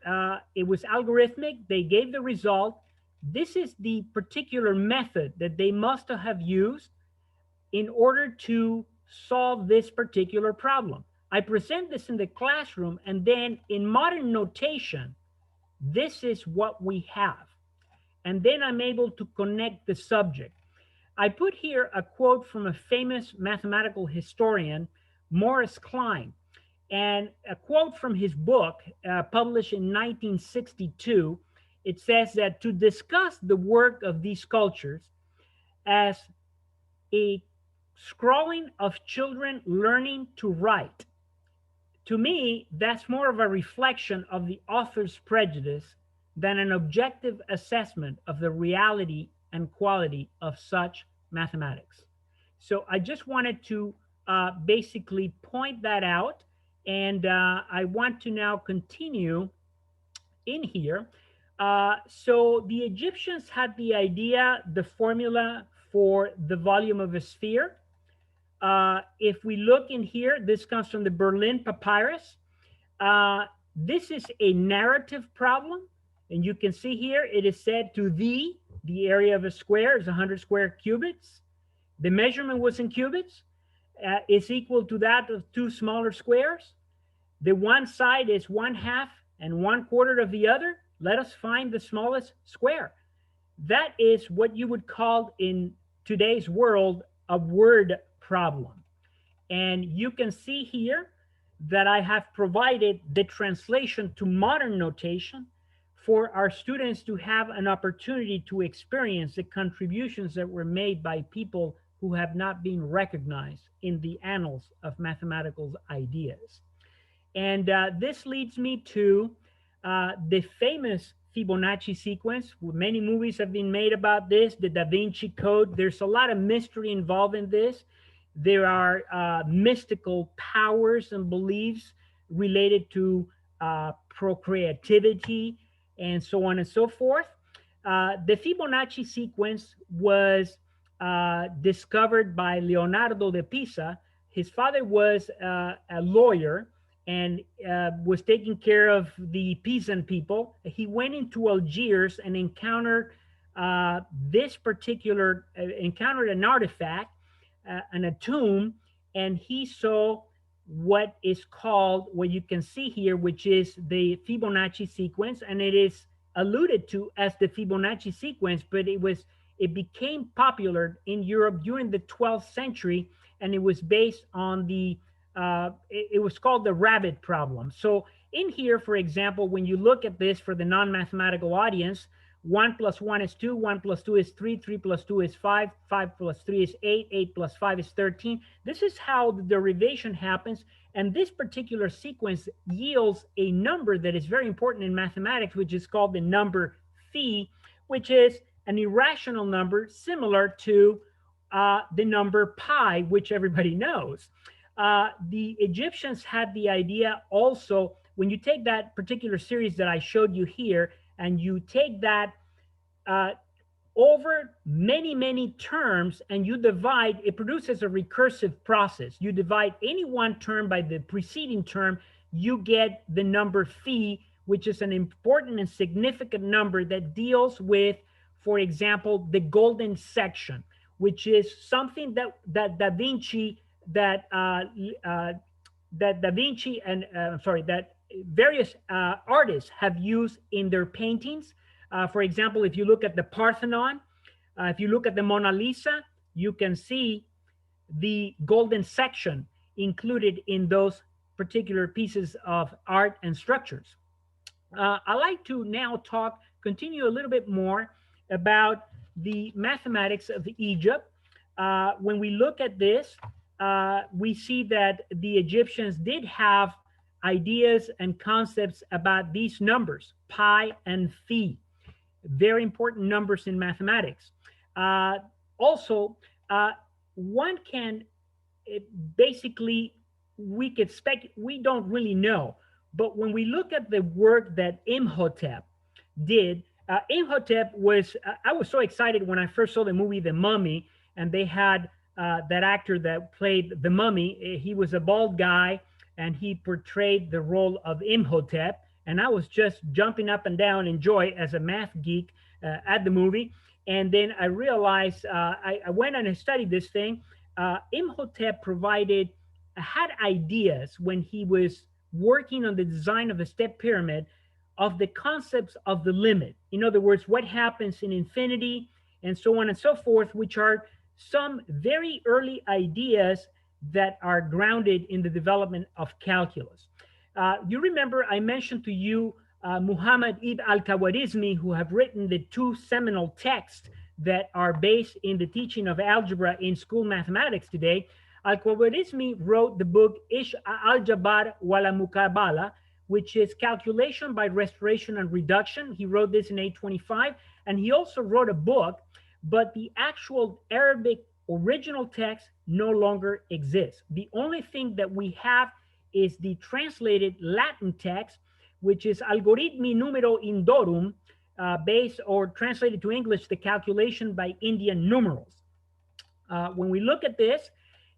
It was algorithmic. They gave the result. This is the particular method that they must have used in order to solve this particular problem. I present this in the classroom, and then in modern notation, this is what we have. And then I'm able to connect the subject. I put here a quote from a famous mathematical historian, Morris Klein, and a quote from his book published in 1962. It says that to discuss the work of these cultures as a scrolling of children learning to write, to me, that's more of a reflection of the author's prejudice than an objective assessment of the reality and quality of such mathematics. So I just wanted to basically point that out, and I want to now continue in here. So the Egyptians had the idea, the formula for the volume of a sphere. If we look in here, this comes from the Berlin Papyrus. This is a narrative problem. And you can see here, it is said to the area of a square is 100 square cubits. The measurement was in cubits. Is equal to that of two smaller squares. The one side is 1/2 and 1/4 of the other. Let us find the smallest square. That is what you would call in today's world a word problem. And you can see here that I have provided the translation to modern notation for our students to have an opportunity to experience the contributions that were made by people who have not been recognized in the annals of mathematical ideas. And this leads me to the famous Fibonacci sequence. Many movies have been made about this, the Da Vinci Code. There's a lot of mystery involved in this. There are mystical powers and beliefs related to procreativity and so on and so forth. The Fibonacci sequence was discovered by Leonardo da Pisa. His father was a lawyer and was taking care of the Pisan people. He went into Algiers and encountered encountered an artifact, a tomb, and he saw what is called, what you can see here, which is the Fibonacci sequence, and it is alluded to as the Fibonacci sequence, but it became popular in Europe during the 12th century, and it was based on it was called the rabbit problem. So in here, for example, when you look at this for the non-mathematical audience, 1 plus 1 is 2, 1 plus 2 is 3, 3 plus 2 is 5, 5 plus 3 is 8, 8 plus 5 is 13. This is how the derivation happens. And this particular sequence yields a number that is very important in mathematics, which is called the number phi, which is an irrational number similar to the number pi, which everybody knows. The Egyptians had the idea also, when you take that particular series that I showed you here, and you take that over many, many terms, and you divide, it produces a recursive process. You divide any one term by the preceding term, you get the number phi, which is an important and significant number that deals with, for example, the golden section, which is something that Da Vinci that various artists have used in their paintings. For example, if you look at the Parthenon, if you look at the Mona Lisa, you can see the golden section included in those particular pieces of art and structures. I'd like to now continue a little bit more about the mathematics of Egypt. When we look at this, we see that the Egyptians did have ideas and concepts about these numbers, pi and phi, very important numbers in mathematics. Also, one can basically, we don't really know, but when we look at the work that Imhotep did, Imhotep was, I was so excited when I first saw the movie The Mummy, and they had that actor that played the mummy. He was a bald guy, and he portrayed the role of Imhotep. And I was just jumping up and down in joy as a math geek at the movie. And then I realized, I went and I studied this thing. Imhotep had ideas when he was working on the design of the step pyramid of the concepts of the limit. In other words, what happens in infinity and so on and so forth, which are some very early ideas that are grounded in the development of calculus. You remember I mentioned to you Muhammad ibn al-Khwarizmi, who have written the two seminal texts that are based in the teaching of algebra in school mathematics today. Al-Khwarizmi wrote the book Ish al-Jabar wala Mukabala, which is calculation by restoration and reduction. He wrote this in 825, and he also wrote a book, but the actual Arabic original text no longer exists. The only thing that we have is the translated Latin text, which is Algoritmi numero indorum, based or translated to English, the calculation by Indian numerals. When we look at this,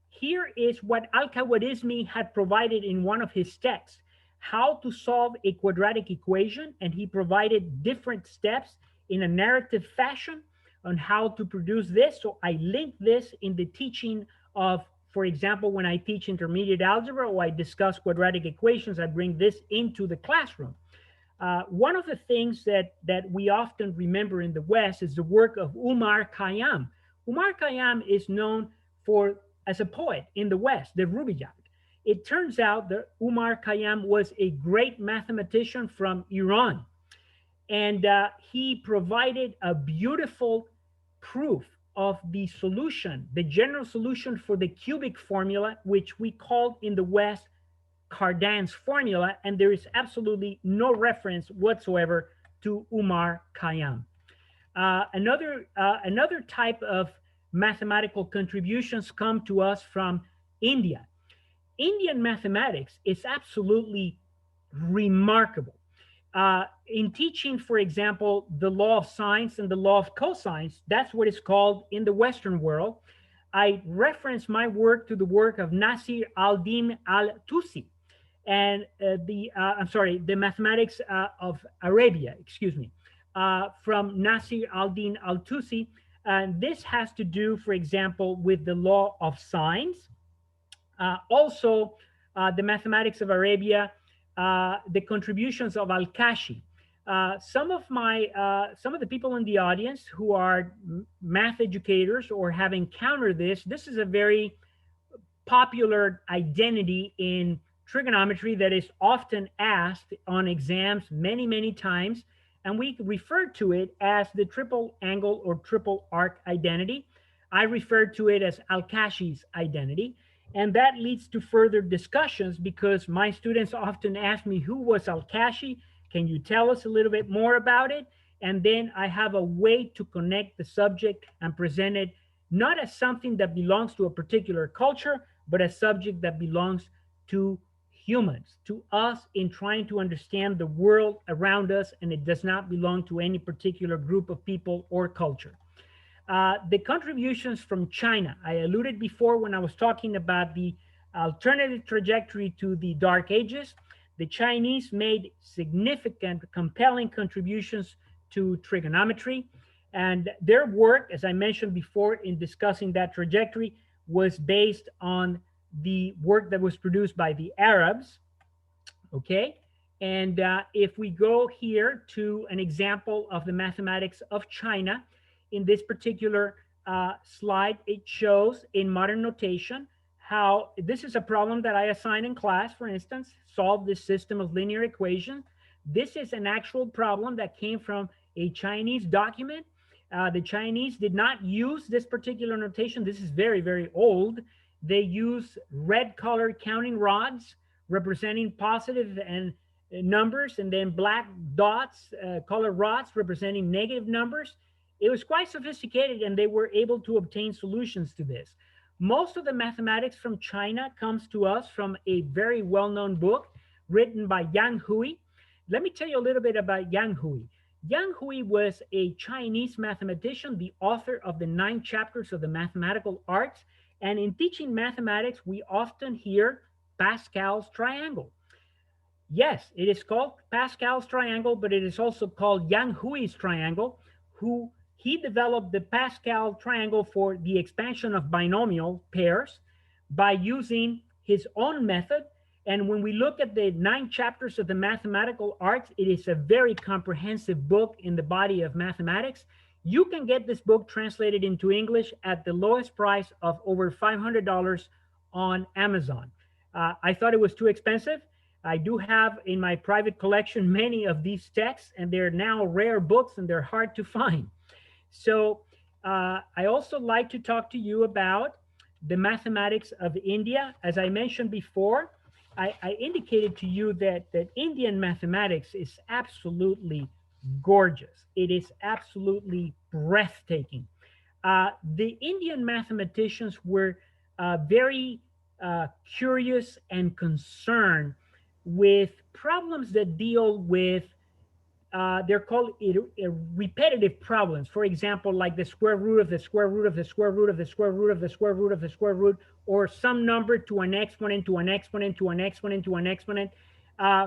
here is what Al-Khwarizmi had provided in one of his texts, how to solve a quadratic equation, and he provided different steps in a narrative fashion on how to produce this. So I link this in the teaching of, for example, when I teach intermediate algebra or I discuss quadratic equations, I bring this into the classroom. One of the things that we often remember in the West is the work of Umar Khayyam. Umar Khayyam is known as a poet in the West, the Rubaiyat. It turns out that Umar Khayyam was a great mathematician from Iran. And he provided a beautiful proof of the solution, the general solution for the cubic formula, which we called in the West Cardan's formula, and there is absolutely no reference whatsoever to Umar Khayyam. Another type of mathematical contributions come to us from India. Indian mathematics is absolutely remarkable. In teaching, for example, the law of sines and the law of cosines, that's what it's called in the Western world. I reference my work to the work of Nasir al-Din al-Tusi and the mathematics of Arabia, from Nasir al-Din al-Tusi. And this has to do, for example, with the law of sines. Also, the mathematics of Arabia, the contributions of Al-Kashi. Some of the people in the audience who are math educators or have encountered this is a very popular identity in trigonometry that is often asked on exams many, many times. and we refer to it as the triple angle or triple arc identity. I refer to it as Al-Kashi's identity. And that leads to further discussions because my students often ask me, who was Al-Kashi? Can you tell us a little bit more about it? And then I have a way to connect the subject and present it not as something that belongs to a particular culture, but a subject that belongs to humans, to us in trying to understand the world around us, and it does not belong to any particular group of people or culture. The contributions from China, I alluded before when I was talking about the alternative trajectory to the Dark Ages. The Chinese made significant, compelling contributions to trigonometry. And their work, as I mentioned before in discussing that trajectory, was based on the work that was produced by the Arabs. Okay. And if we go here to an example of the mathematics of China, in this particular slide, it shows in modern notation how this is a problem that I assign in class, for instance, solve this system of linear equations. This is an actual problem that came from a Chinese document. The Chinese did not use this particular notation. This is very, very old. They use red colored counting rods representing positive and numbers, and then black dots, colored rods representing negative numbers. It was quite sophisticated, and they were able to obtain solutions to this. Most of the mathematics from China comes to us from a very well-known book written by Yang Hui. Let me tell you a little bit about Yang Hui. Yang Hui was a Chinese mathematician, the author of the 9 chapters of the mathematical arts. And in teaching mathematics, we often hear Pascal's triangle. Yes, it is called Pascal's triangle, but it is also called Yang Hui's triangle, who he developed the Pascal triangle for the expansion of binomial pairs by using his own method. And when we look at the 9 chapters of the mathematical arts, it is a very comprehensive book in the body of mathematics. You can get this book translated into English at the lowest price of over $500 on Amazon. I thought it was too expensive. I do have in my private collection many of these texts, and they're now rare books and they're hard to find. So I also like to talk to you about the mathematics of India. As I mentioned before, I indicated to you that Indian mathematics is absolutely gorgeous. It is absolutely breathtaking. The Indian mathematicians were very curious and concerned with problems that deal with they're called repetitive problems. For example, like the square root of the square root of the square root of the square root of the square root of the square root, or some number to an exponent to an exponent to an exponent to an exponent.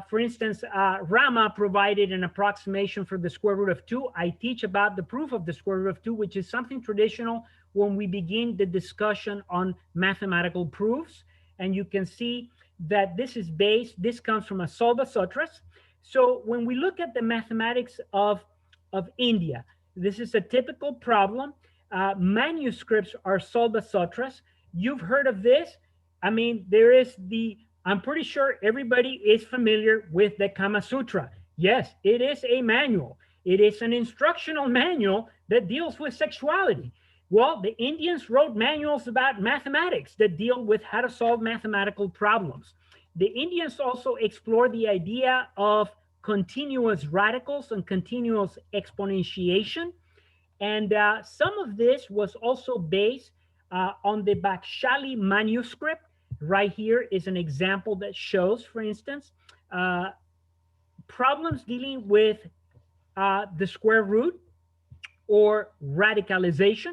For instance, Rama provided an approximation for the square root of 2. I teach about the proof of the square root of 2, which is something traditional when we begin the discussion on mathematical proofs. And you can see that this comes from a Solva Sutras. So when we look at the mathematics of India, this is a typical problem. Manuscripts are Solva Sutras. You've heard of this. I mean, I'm pretty sure everybody is familiar with the Kama Sutra. Yes, it is a manual. It is an instructional manual that deals with sexuality. Well, the Indians wrote manuals about mathematics that deal with how to solve mathematical problems. The Indians also explore the idea of continuous radicals and continuous exponentiation. And some of this was also based on the Bakshali manuscript. Right here is an example that shows, for instance, problems dealing with the square root or radicalization.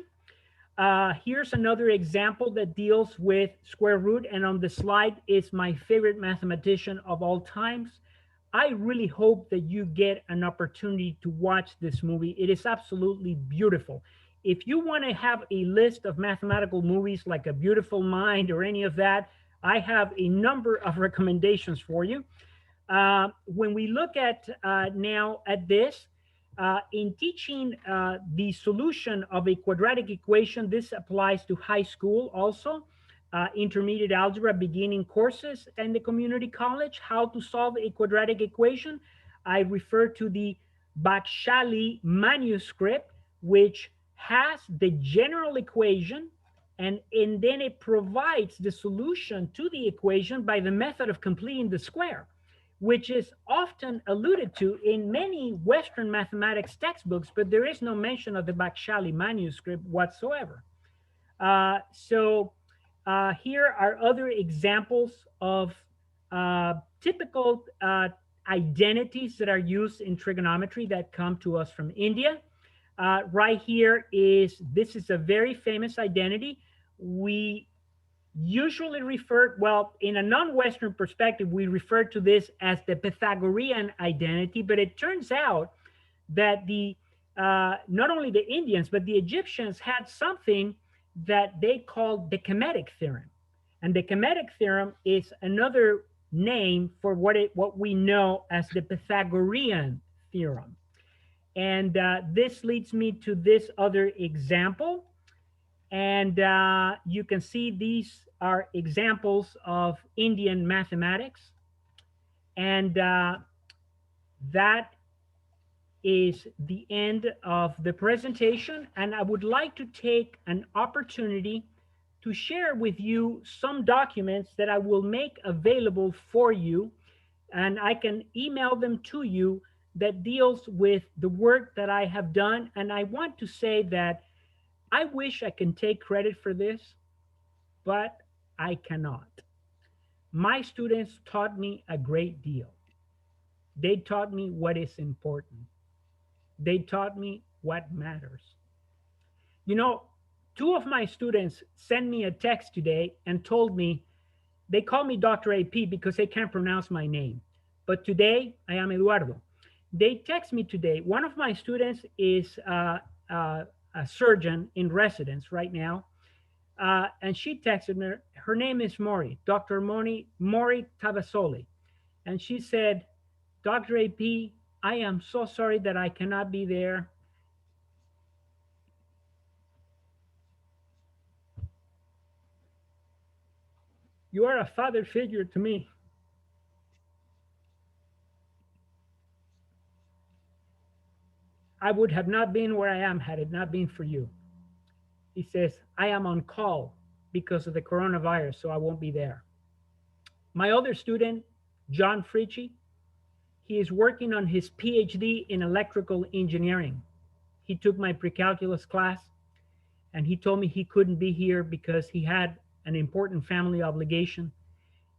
Here's another example that deals with square root, and on the slide is my favorite mathematician of all times. I really hope that you get an opportunity to watch this movie. It is absolutely beautiful. If you want to have a list of mathematical movies like A Beautiful Mind or any of that, I have a number of recommendations for you. When we look at now at this, in teaching the solution of a quadratic equation, this applies to high school also, intermediate algebra beginning courses, and the community college, how to solve a quadratic equation. I refer to the Bakshali manuscript, which has the general equation, and then it provides the solution to the equation by the method of completing the square, which is often alluded to in many Western mathematics textbooks, but there is no mention of the Bakshali manuscript whatsoever. Here are other examples of typical identities that are used in trigonometry that come to us from India. Right here this is a very famous identity. We usually refer, well, in a non-Western perspective, we refer to this as the Pythagorean identity, but it turns out that not only the Indians, but the Egyptians had something that they called the Kemetic theorem. And the Kemetic theorem is another name for what we know as the Pythagorean theorem. And this leads me to this other example. And you can see these are examples of Indian mathematics. And that is the end of the presentation. And I would like to take an opportunity to share with you some documents that I will make available for you. And I can email them to you that deals with the work that I have done. And I want to say that I wish I can take credit for this, but I cannot. My students taught me a great deal. They taught me what is important. They taught me what matters. You know, two of my students sent me a text today and told me, they call me Dr. AP because they can't pronounce my name. But today, I am Eduardo. They text me today. One of my students is a surgeon in residence right now. And she texted me, her name is Mori, Dr. Mori Tavasoli. And she said, Dr. AP, I am so sorry that I cannot be there. You are a father figure to me. I would have not been where I am had it not been for you. He says, I am on call because of the coronavirus, so I won't be there. My other student, John Fricci, he is working on his PhD in electrical engineering. He took my pre-calculus class, and he told me he couldn't be here because he had an important family obligation.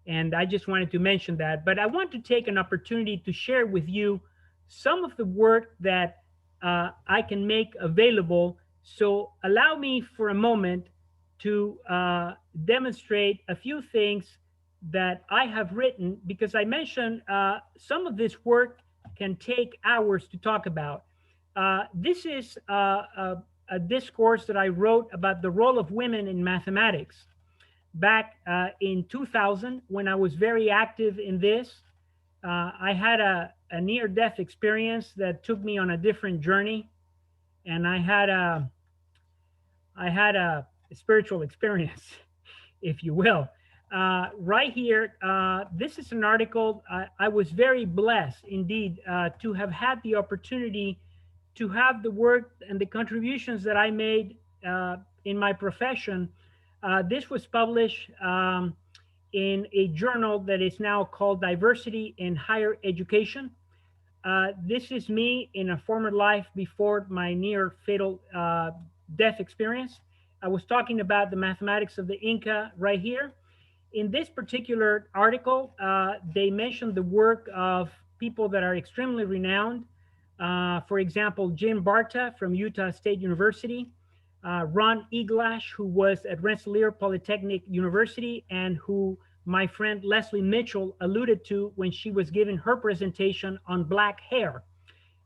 And I just wanted to mention that. But I want to take an opportunity to share with you some of the work that I can make available. So allow me for a moment to demonstrate a few things that I have written, because I mentioned some of this work can take hours to talk about. This is a discourse that I wrote about the role of women in mathematics back in 2000, when I was very active in this. I had a near-death experience that took me on a different journey, and I had a spiritual experience, if you will. Right here, this is an article. I was very blessed indeed to have had the opportunity to have the work and the contributions that I made in my profession. This was published in a journal that is now called Diversity in Higher Education. This is me in a former life before my near fatal death experience. I was talking about the mathematics of the Inca right here. In this particular article, they mentioned the work of people that are extremely renowned. For example, Jim Barta from Utah State University, Ron Eglash, who was at Rensselaer Polytechnic University, and who my friend Leslie Mitchell alluded to when she was giving her presentation on black hair.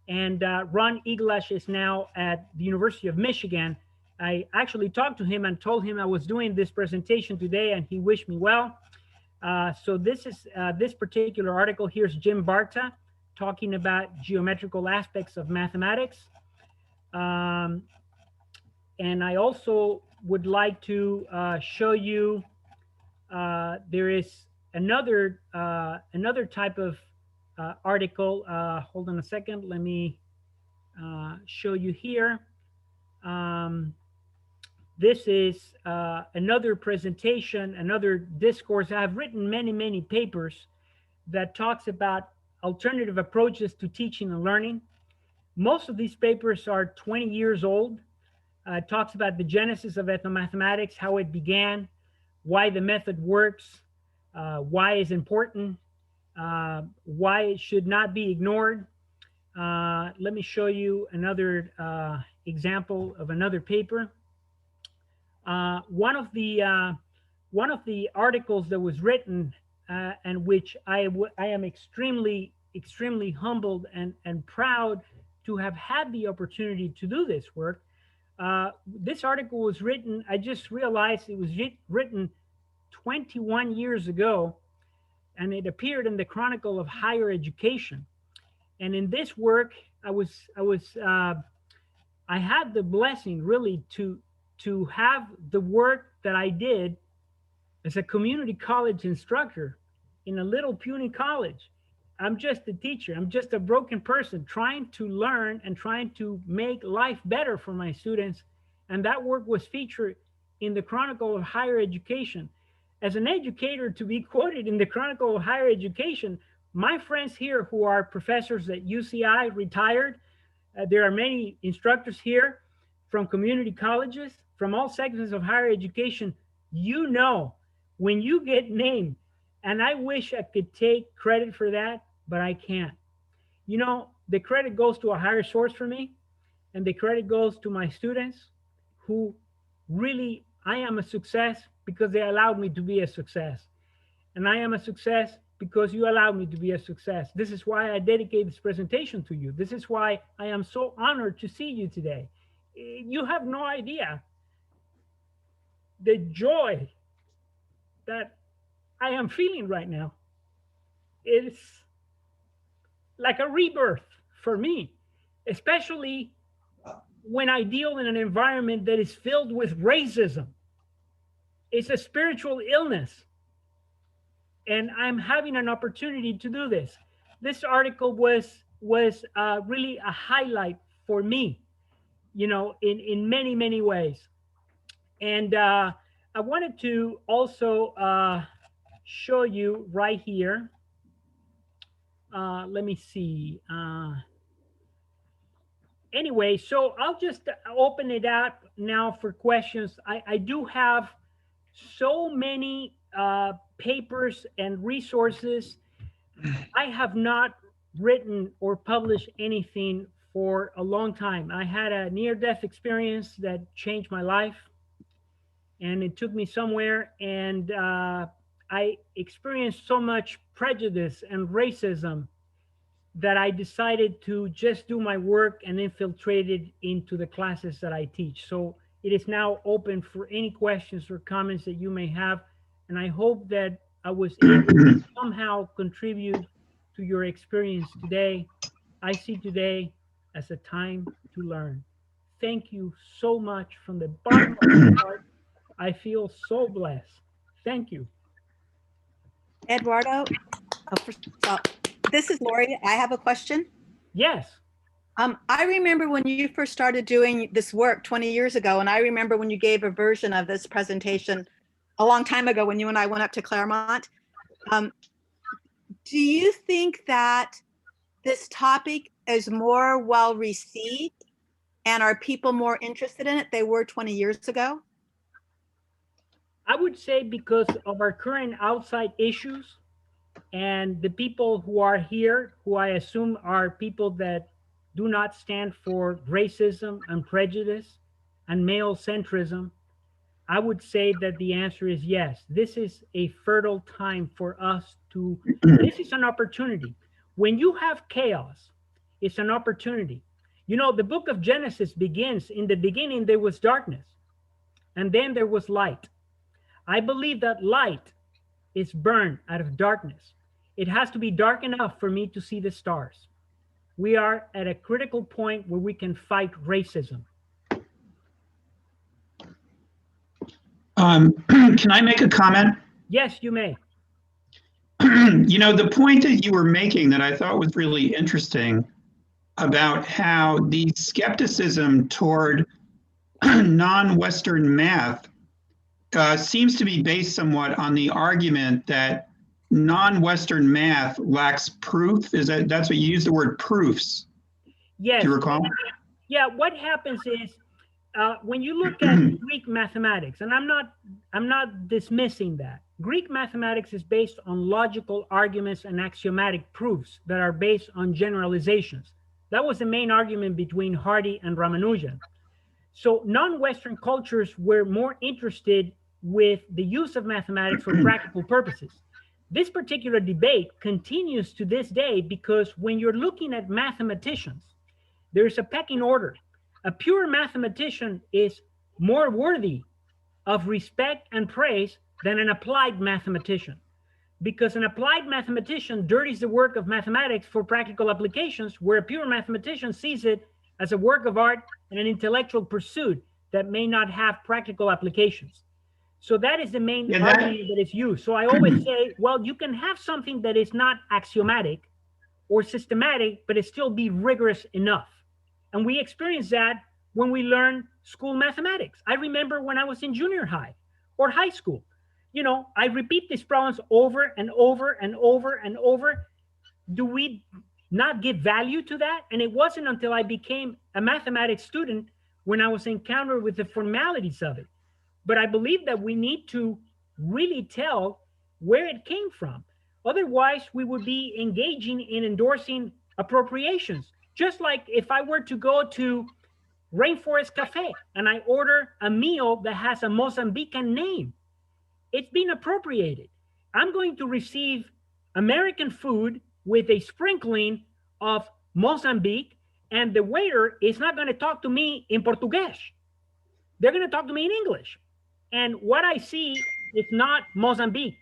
And Ron Eglash is now at the University of Michigan. I actually talked to him and told him I was doing this presentation today, and he wished me well. So this is this particular article. Here's Jim Barta talking about geometrical aspects of mathematics. And I also would like to show you, there is another type of article. Hold on a second. Let me show you here. This is another presentation, another discourse. I've written many, many papers that talks about alternative approaches to teaching and learning. Most of these papers are 20 years old. It talks about the genesis of ethnomathematics, how it began, why the method works, why it's important, why it should not be ignored. Let me show you another example of another paper. One of the articles that was written and which I am extremely humbled and proud to have had the opportunity to do this work. This article was written, I just realized it was written 21 years ago, and it appeared in the Chronicle of Higher Education. And in this work, I had the blessing really to have the work that I did as a community college instructor in a little puny college. I'm just a teacher. I'm just a broken person trying to learn and trying to make life better for my students. And that work was featured in the Chronicle of Higher Education. As an educator, to be quoted in the Chronicle of Higher Education, my friends here who are professors at UCI, retired, there are many instructors here from community colleges, from all segments of higher education. You know, when you get named, and I wish I could take credit for that, but I can't. You know, the credit goes to a higher source for me, and the credit goes to my students who really, I am a success because they allowed me to be a success. And I am a success because you allowed me to be a success. This is why I dedicate this presentation to you. This is why I am so honored to see you today. You have no idea the joy that I am feeling right now. It's like a rebirth for me, especially when I deal in an environment that is filled with racism. It's a spiritual illness. And I'm having an opportunity to do this. This article was really a highlight for me, you know, in many, many ways. And I wanted to also show you right here. Let me see. Anyway, so I'll just open it up now for questions. I do have so many papers and resources. I have not written or published anything for a long time. I had a near-death experience that changed my life, and it took me somewhere, and I experienced so much prejudice and racism that I decided to just do my work and infiltrate it into the classes that I teach. So it is now open for any questions or comments that you may have. And I hope that I was able to somehow contribute to your experience today. I see today as a time to learn. Thank you so much from the bottom of my heart. I feel so blessed. Thank you. Eduardo, first of all, this is Lori. I have a question. Yes. I remember when you first started doing this work 20 years ago, and I remember when you gave a version of this presentation a long time ago when you and I went up to Claremont. Do you think that this topic is more well received, and are people more interested in it than they were 20 years ago? I would say because of our current outside issues and the people who are here, who I assume are people that do not stand for racism and prejudice and male centrism, I would say that the answer is yes. This is a fertile time for us to, this is an opportunity. When you have chaos, it's an opportunity. You know, the book of Genesis begins, in the beginning there was darkness, and then there was light. I believe that light is born out of darkness. It has to be dark enough for me to see the stars. We are at a critical point where we can fight racism. Can I make a comment? Yes, you may. You know, the point that you were making that I thought was really interesting about how the skepticism toward non-Western math seems to be based somewhat on the argument that non-Western math lacks proof. That's what you use the word proofs? Yes. Do you recall? Yeah, what happens is when you look at Greek mathematics, and I'm not dismissing that. Greek mathematics is based on logical arguments and axiomatic proofs that are based on generalizations. That was the main argument between Hardy and Ramanujan. So non-Western cultures were more interested with the use of mathematics for practical purposes. This particular debate continues to this day because when you're looking at mathematicians, there's a pecking order. A pure mathematician is more worthy of respect and praise than an applied mathematician, because an applied mathematician dirties the work of mathematics for practical applications, where a pure mathematician sees it as a work of art and an intellectual pursuit that may not have practical applications. So that is the main argument that is used. So I always say, well, you can have something that is not axiomatic or systematic, but it still be rigorous enough. And we experience that when we learn school mathematics. I remember when I was in junior high or high school, you know, I repeat these problems over and over and over and over. Do we not give value to that? And it wasn't until I became a mathematics student when I was encountered with the formalities of it. But I believe that we need to really tell where it came from. Otherwise, we would be engaging in endorsing appropriations. Just like if I were to go to Rainforest Cafe and I order a meal that has a Mozambican name, it's been appropriated. I'm going to receive American food with a sprinkling of Mozambique, and the waiter is not going to talk to me in Portuguese. They're going to talk to me in English. And what I see is not Mozambique,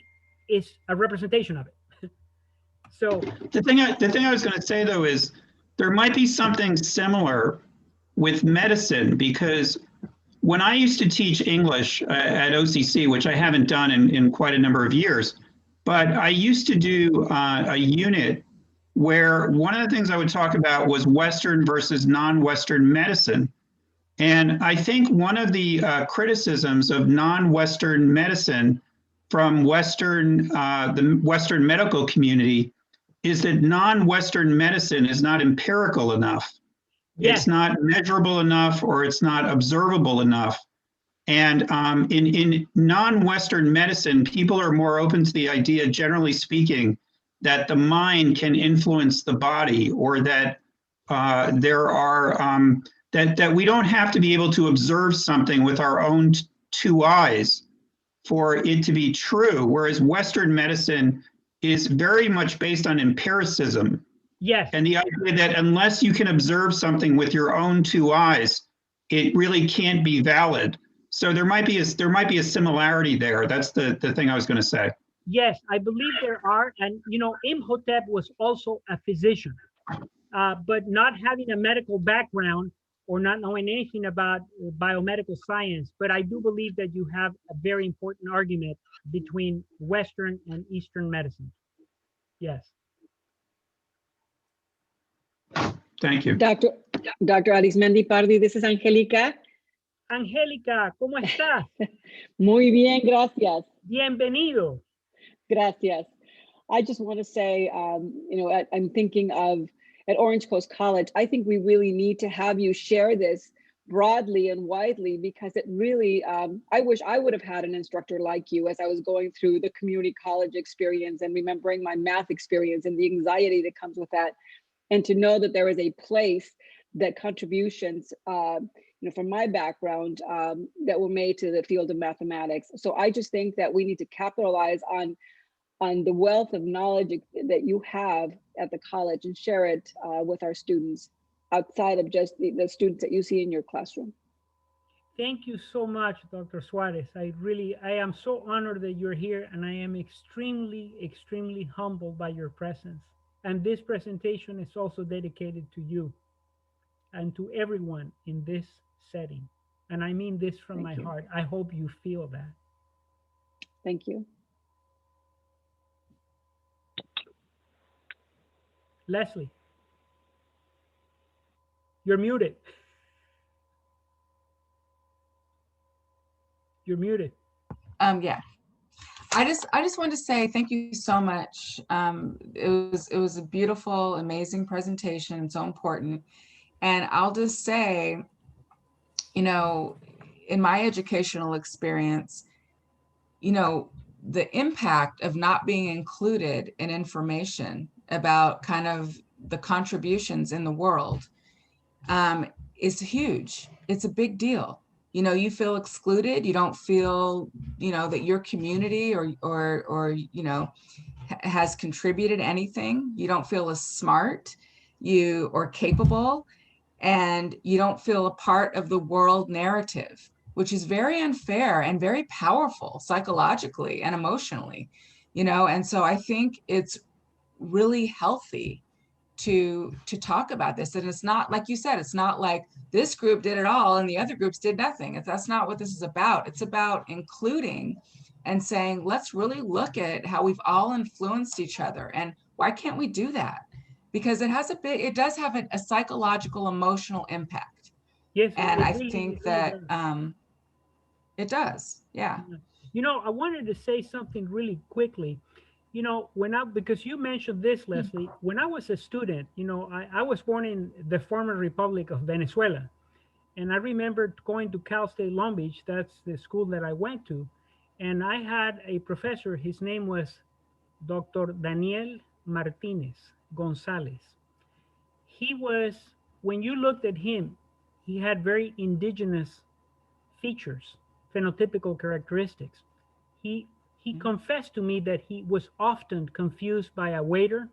it's a representation of it. So the thing I was going to say, though, is there might be something similar with medicine, because when I used to teach English at OCC, which I haven't done in quite a number of years, but I used to do a unit where one of the things I would talk about was Western versus non-Western medicine. And I think one of the criticisms of non-Western medicine from the Western medical community is that non-Western medicine is not empirical enough. Yes. It's not measurable enough, or it's not observable enough. And in non-Western medicine, people are more open to the idea, generally speaking, that the mind can influence the body, or that there are that we don't have to be able to observe something with our own two eyes for it to be true, whereas Western medicine is very much based on empiricism. Yes. And the idea that unless you can observe something with your own two eyes, it really can't be valid. So there might be a similarity there. That's the thing I was going to say. Yes, I believe there are. And, you know, Imhotep was also a physician, but not having a medical background or not knowing anything about biomedical science. But I do believe that you have a very important argument between Western and Eastern medicine. Yes. Thank you. Dr. Arismendi-Pardi, this is Angelica. Angélica, ¿cómo estás? Muy bien, gracias. Bienvenido. Gracias. I just want to say, you know, I'm thinking of at Orange Coast College, I think we really need to have you share this broadly and widely, because it really, I wish I would have had an instructor like you as I was going through the community college experience and remembering my math experience and the anxiety that comes with that. And to know that there is a place that contributions, you know, from my background, that were made to the field of mathematics. So I just think that we need to capitalize on the wealth of knowledge that you have at the college and share it with our students outside of just the students that you see in your classroom. Thank you so much, Dr. Suarez. I am so honored that you're here, and I am extremely, extremely humbled by your presence. And this presentation is also dedicated to you and to everyone in this setting. And I mean this from my heart. I hope you feel that. Thank you. Leslie. You're muted. You're muted. Yeah. I just wanted to say thank you so much. It was a beautiful, amazing presentation, so important. And I'll just say, you know, in my educational experience, you know, the impact of not being included in information about kind of the contributions in the world is huge. It's a big deal. You know, you feel excluded. You don't feel, you know, that your community or you know, has contributed anything. You don't feel as smart or capable, and you don't feel a part of the world narrative, which is very unfair and very powerful psychologically and emotionally, you know. And so I think it's really healthy to talk about this. And it's not, like you said, it's not like this group did it all and the other groups did nothing. That's not what this is about. It's about including and saying, let's really look at how we've all influenced each other, and why can't we do that? Because it does have a psychological, emotional impact. Yes. And I really, think really that does. it does. Yeah. You know, I wanted to say something really quickly. You know, because you mentioned this, Leslie, when I was a student, you know, I was born in the former Republic of Venezuela. And I remember going to Cal State Long Beach. That's the school that I went to. And I had a professor, his name was Dr. Daniel Martinez Gonzalez. He was, when you looked at him, he had very indigenous features, phenotypical characteristics. He confessed to me that he was often confused by a waiter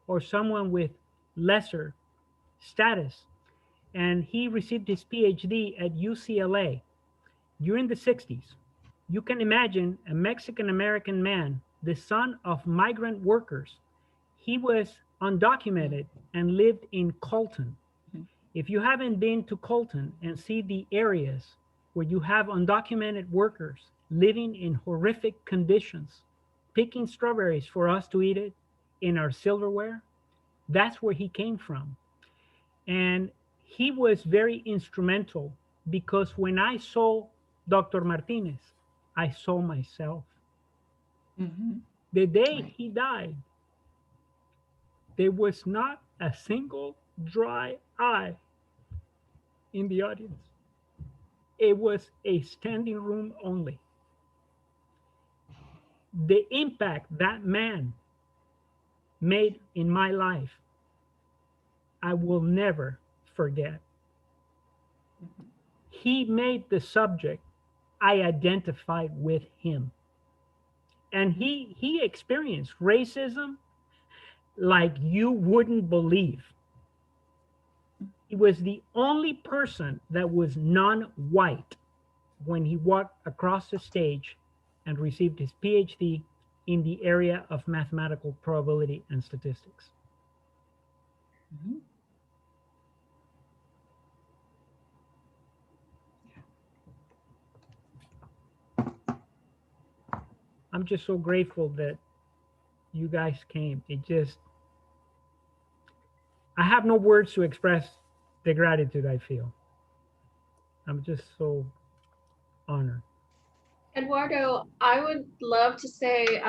or someone with lesser status. And he received his PhD at UCLA during the 60s. You can imagine a Mexican American man, the son of migrant workers. He was undocumented and lived in Colton. If you haven't been to Colton and see the areas where you have undocumented workers living in horrific conditions, picking strawberries for us to eat it in our silverware, that's where he came from. And he was very instrumental, because when I saw Dr. Martinez, I saw myself. The day he died, there was not a single dry eye in the audience. It was a standing room only. The impact that man made in my life, I will never forget. He made the subject I identified with him. And he experienced racism like you wouldn't believe. He was the only person that was non-white when he walked across the stage and received his PhD in the area of mathematical probability and statistics. I'm just so grateful that you guys came. I have no words to express the gratitude I feel. I'm just so honored. Eduardo, I would love to say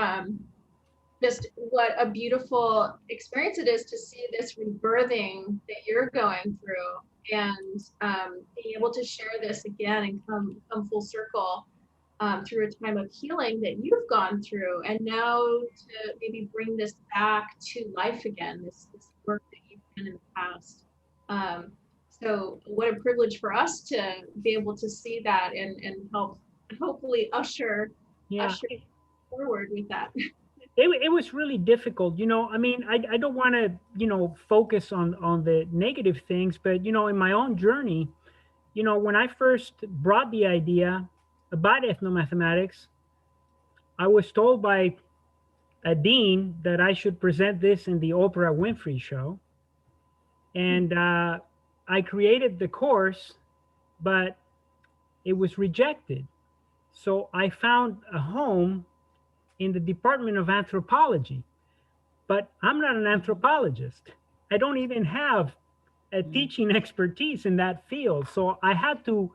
just what a beautiful experience it is to see this rebirthing that you're going through, and being able to share this again and come full circle through a time of healing that you've gone through, and now to maybe bring this back to life again, this work that you've done in the past. So what a privilege for us to be able to see that and help hopefully usher forward with that. It was really difficult, you know. I mean, I don't want to, you know, focus on the negative things, but, you know, in my own journey, you know, when I first brought the idea about ethnomathematics, I was told by a dean that I should present this in the Oprah Winfrey show. And I created the course, but it was rejected. So I found a home in the Department of Anthropology, but I'm not an anthropologist. I don't even have a teaching expertise in that field. So I had to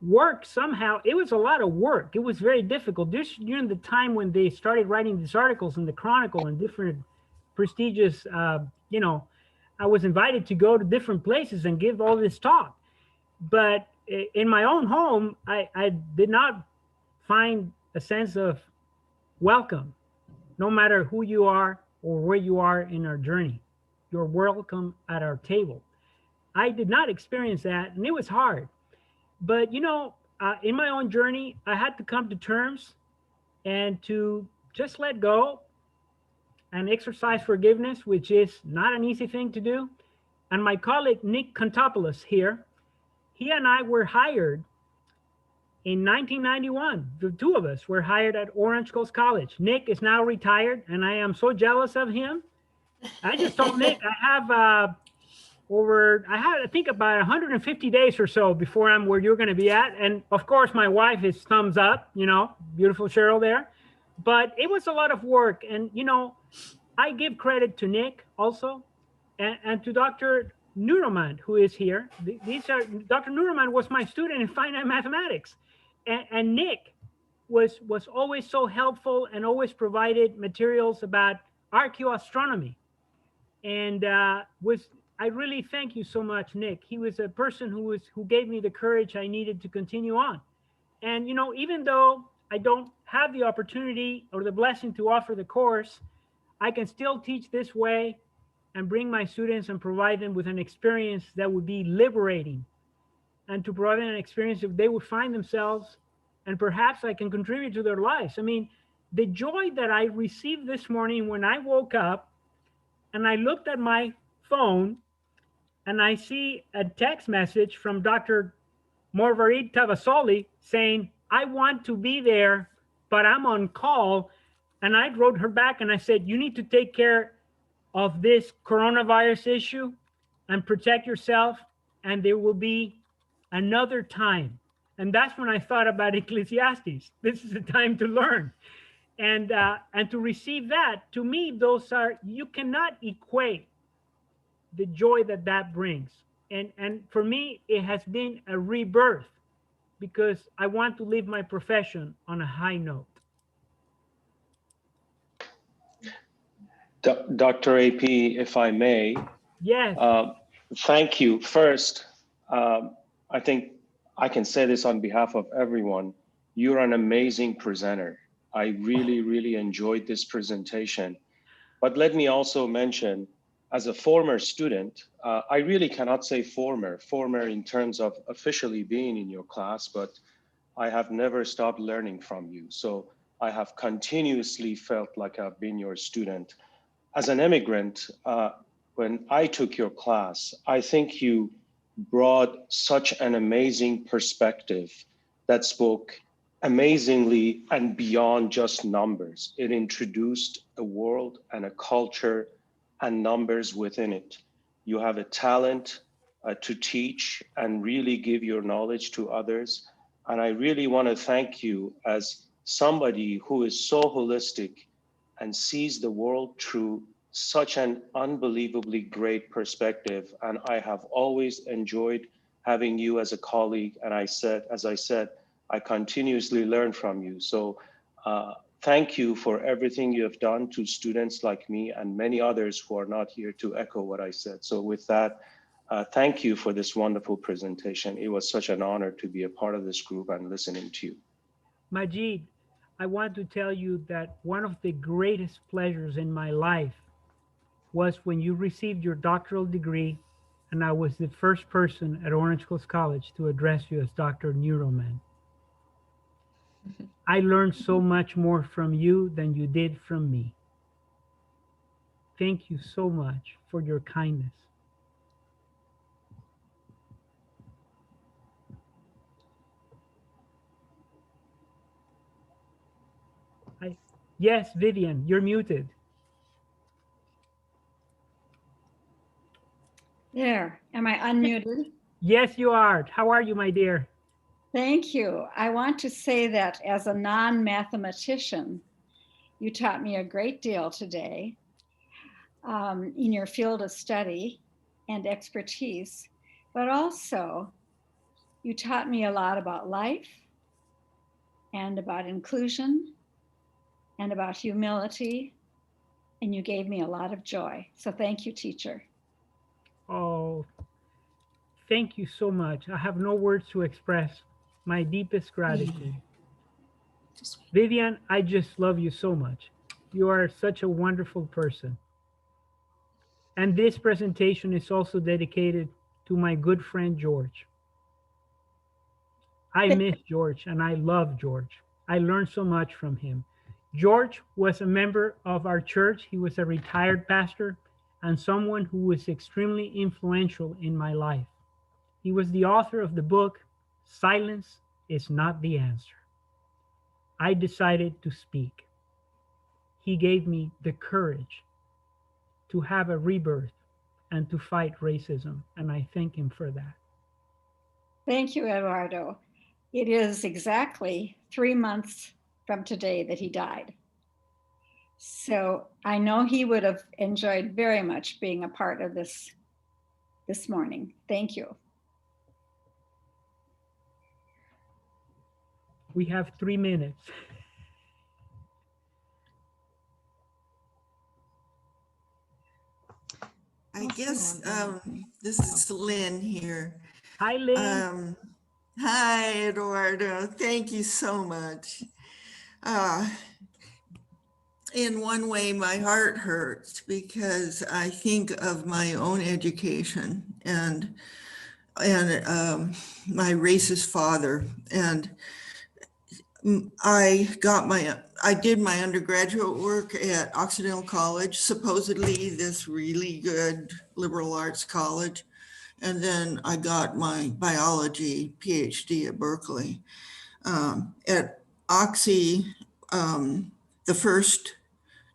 work somehow. It was a lot of work. It was very difficult. This during the time when they started writing these articles in the Chronicle and different prestigious, I was invited to go to different places and give all this talk. But in my own home, I did not find a sense of welcome, no matter who you are or where you are in our journey. You're welcome at our table. I did not experience that, and it was hard. But in my own journey, I had to come to terms and to just let go and exercise forgiveness, which is not an easy thing to do. And my colleague Nick Contopoulos here, he and I were hired in 1991. The two of us were hired at Orange Coast College. Nick is now retired, and I am so jealous of him. I just told Nick I think about 150 days or so before I'm where you're going to be at. And of course, my wife is thumbs up, beautiful Cheryl there. But it was a lot of work. And, I give credit to Nick also and to Dr. Neuroman, who is here. Dr. Neuroman was my student in finite mathematics. And Nick was always so helpful and always provided materials about archaeoastronomy. And I really thank you so much, Nick. He was a person who gave me the courage I needed to continue on. And even though I don't have the opportunity or the blessing to offer the course, I can still teach this way and bring my students and provide them with an experience that would be liberating, and to provide them an experience that they would find themselves, and perhaps I can contribute to their lives. I mean, the joy that I received this morning when I woke up and I looked at my phone and I see a text message from Dr. Morvarid Tavasoli saying, I want to be there, but I'm on call. And I wrote her back and I said, you need to take care of this coronavirus issue and protect yourself, and there will be another time. And that's when I thought about Ecclesiastes. This is a time to learn. And to receive that, to me, you cannot equate the joy that brings. And for me, it has been a rebirth because I want to live my profession on a high note. Dr. AP, if I may. Yes. Thank you. First, I think I can say this on behalf of everyone. You're an amazing presenter. I really, really enjoyed this presentation. But let me also mention, as a former student, I really cannot say former in terms of officially being in your class, but I have never stopped learning from you. So I have continuously felt like I've been your student. As an immigrant, when I took your class, I think you brought such an amazing perspective that spoke amazingly and beyond just numbers. It introduced a world and a culture and numbers within it. You have a talent to teach and really give your knowledge to others. And I really want to thank you as somebody who is so holistic and sees the world through such an unbelievably great perspective. And I have always enjoyed having you as a colleague. And as I said, I continuously learn from you. So thank you for everything you have done to students like me and many others who are not here to echo what I said. So with that, thank you for this wonderful presentation. It was such an honor to be a part of this group and listening to you. Majid, I want to tell you that one of the greatest pleasures in my life was when you received your doctoral degree, and I was the first person at Orange Coast College to address you as Dr. Neuroman. I learned so much more from you than you did from me. Thank you so much for your kindness. Yes, Vivian, you're muted. There, am I unmuted? Yes, you are. How are you, my dear? Thank you. I want to say that as a non-mathematician, you taught me a great deal today in your field of study. and expertise, but also you taught me a lot about life and about inclusion and about humility, and you gave me a lot of joy. So thank you, teacher. Oh, thank you so much. I have no words to express my deepest gratitude. Vivian, I just love you so much. You are such a wonderful person. And this presentation is also dedicated to my good friend George. I miss George and I love George. I learned so much from him. George was a member of our church. He was a retired pastor and someone who was extremely influential in my life. He was the author of the book, Silence is Not the Answer. I decided to speak. He gave me the courage to have a rebirth and to fight racism, and I thank him for that. Thank you, Eduardo. It is exactly 3 months from today that he died. So I know he would have enjoyed very much being a part of this morning. Thank you. We have 3 minutes. I guess this is Lynn here. Hi, Lynn. Hi, Eduardo. Thank you so much. In one way, my heart hurts because I think of my own education and my racist father. And I did my undergraduate work at Occidental College, supposedly this really good liberal arts college. And then I got my biology PhD at Berkeley. At Oxy, the first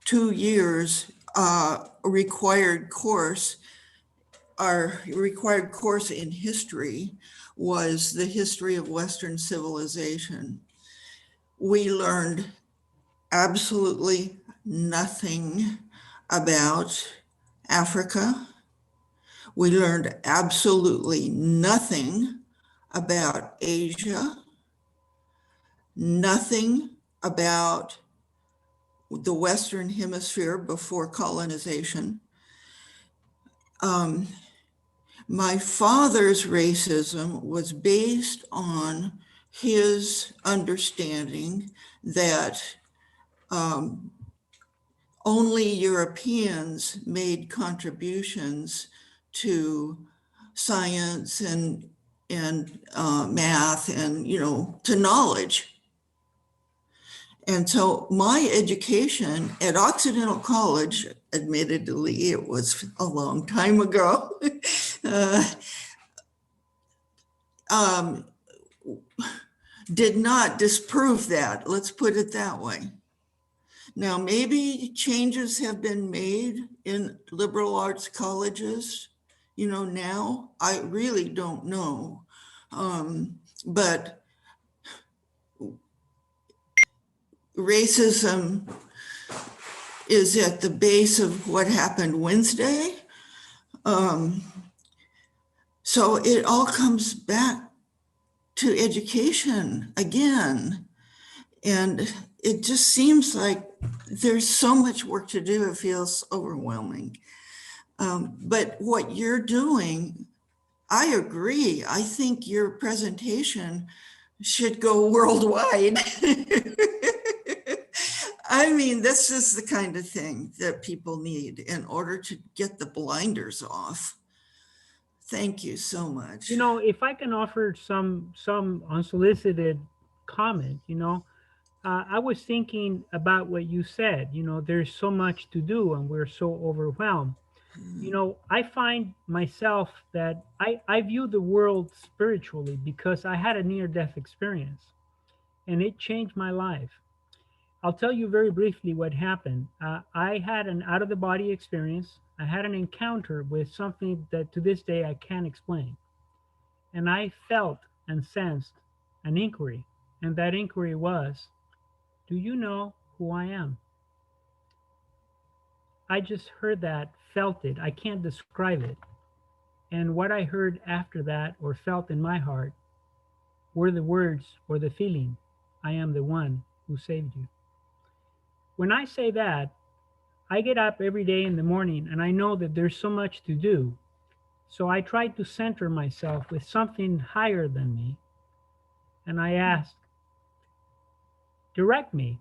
2 years, our required course in history was the history of Western civilization. We learned absolutely nothing about Africa. We learned absolutely nothing about Asia, nothing about the Western Hemisphere before colonization. My father's racism was based on his understanding that only Europeans made contributions to science and math and, to knowledge. And so my education at Occidental College, admittedly, it was a long time ago, did not disprove that. Let's put it that way. Now, maybe changes have been made in liberal arts colleges, now. I really don't know. But racism is at the base of what happened Wednesday. So it all comes back to education again. And it just seems like there's so much work to do. It feels overwhelming. But what you're doing, I agree. I think your presentation should go worldwide. I mean, this is the kind of thing that people need in order to get the blinders off. Thank you so much. If I can offer some unsolicited comment, I was thinking about what you said. There's so much to do and we're so overwhelmed. I find myself that I view the world spiritually because I had a near-death experience and it changed my life. I'll tell you very briefly what happened. I had an out-of-the-body experience. I had an encounter with something that to this day I can't explain. And I felt and sensed an inquiry. And that inquiry was, do you know who I am? I just heard that, felt it. I can't describe it. And what I heard after that or felt in my heart were the words or the feeling, I am the one who saved you. When I say that, I get up every day in the morning and I know that there's so much to do. So I try to center myself with something higher than me. And I ask, direct me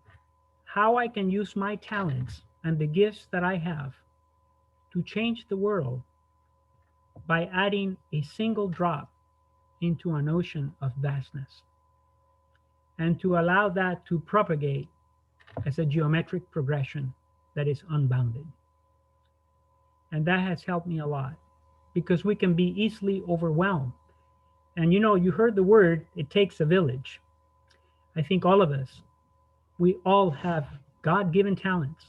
how I can use my talents and the gifts that I have to change the world by adding a single drop into an ocean of vastness, and to allow that to propagate as a geometric progression that is unbounded. And that has helped me a lot, because we can be easily overwhelmed. And you heard the word, it takes a village. I think all of us, we all have God-given talents.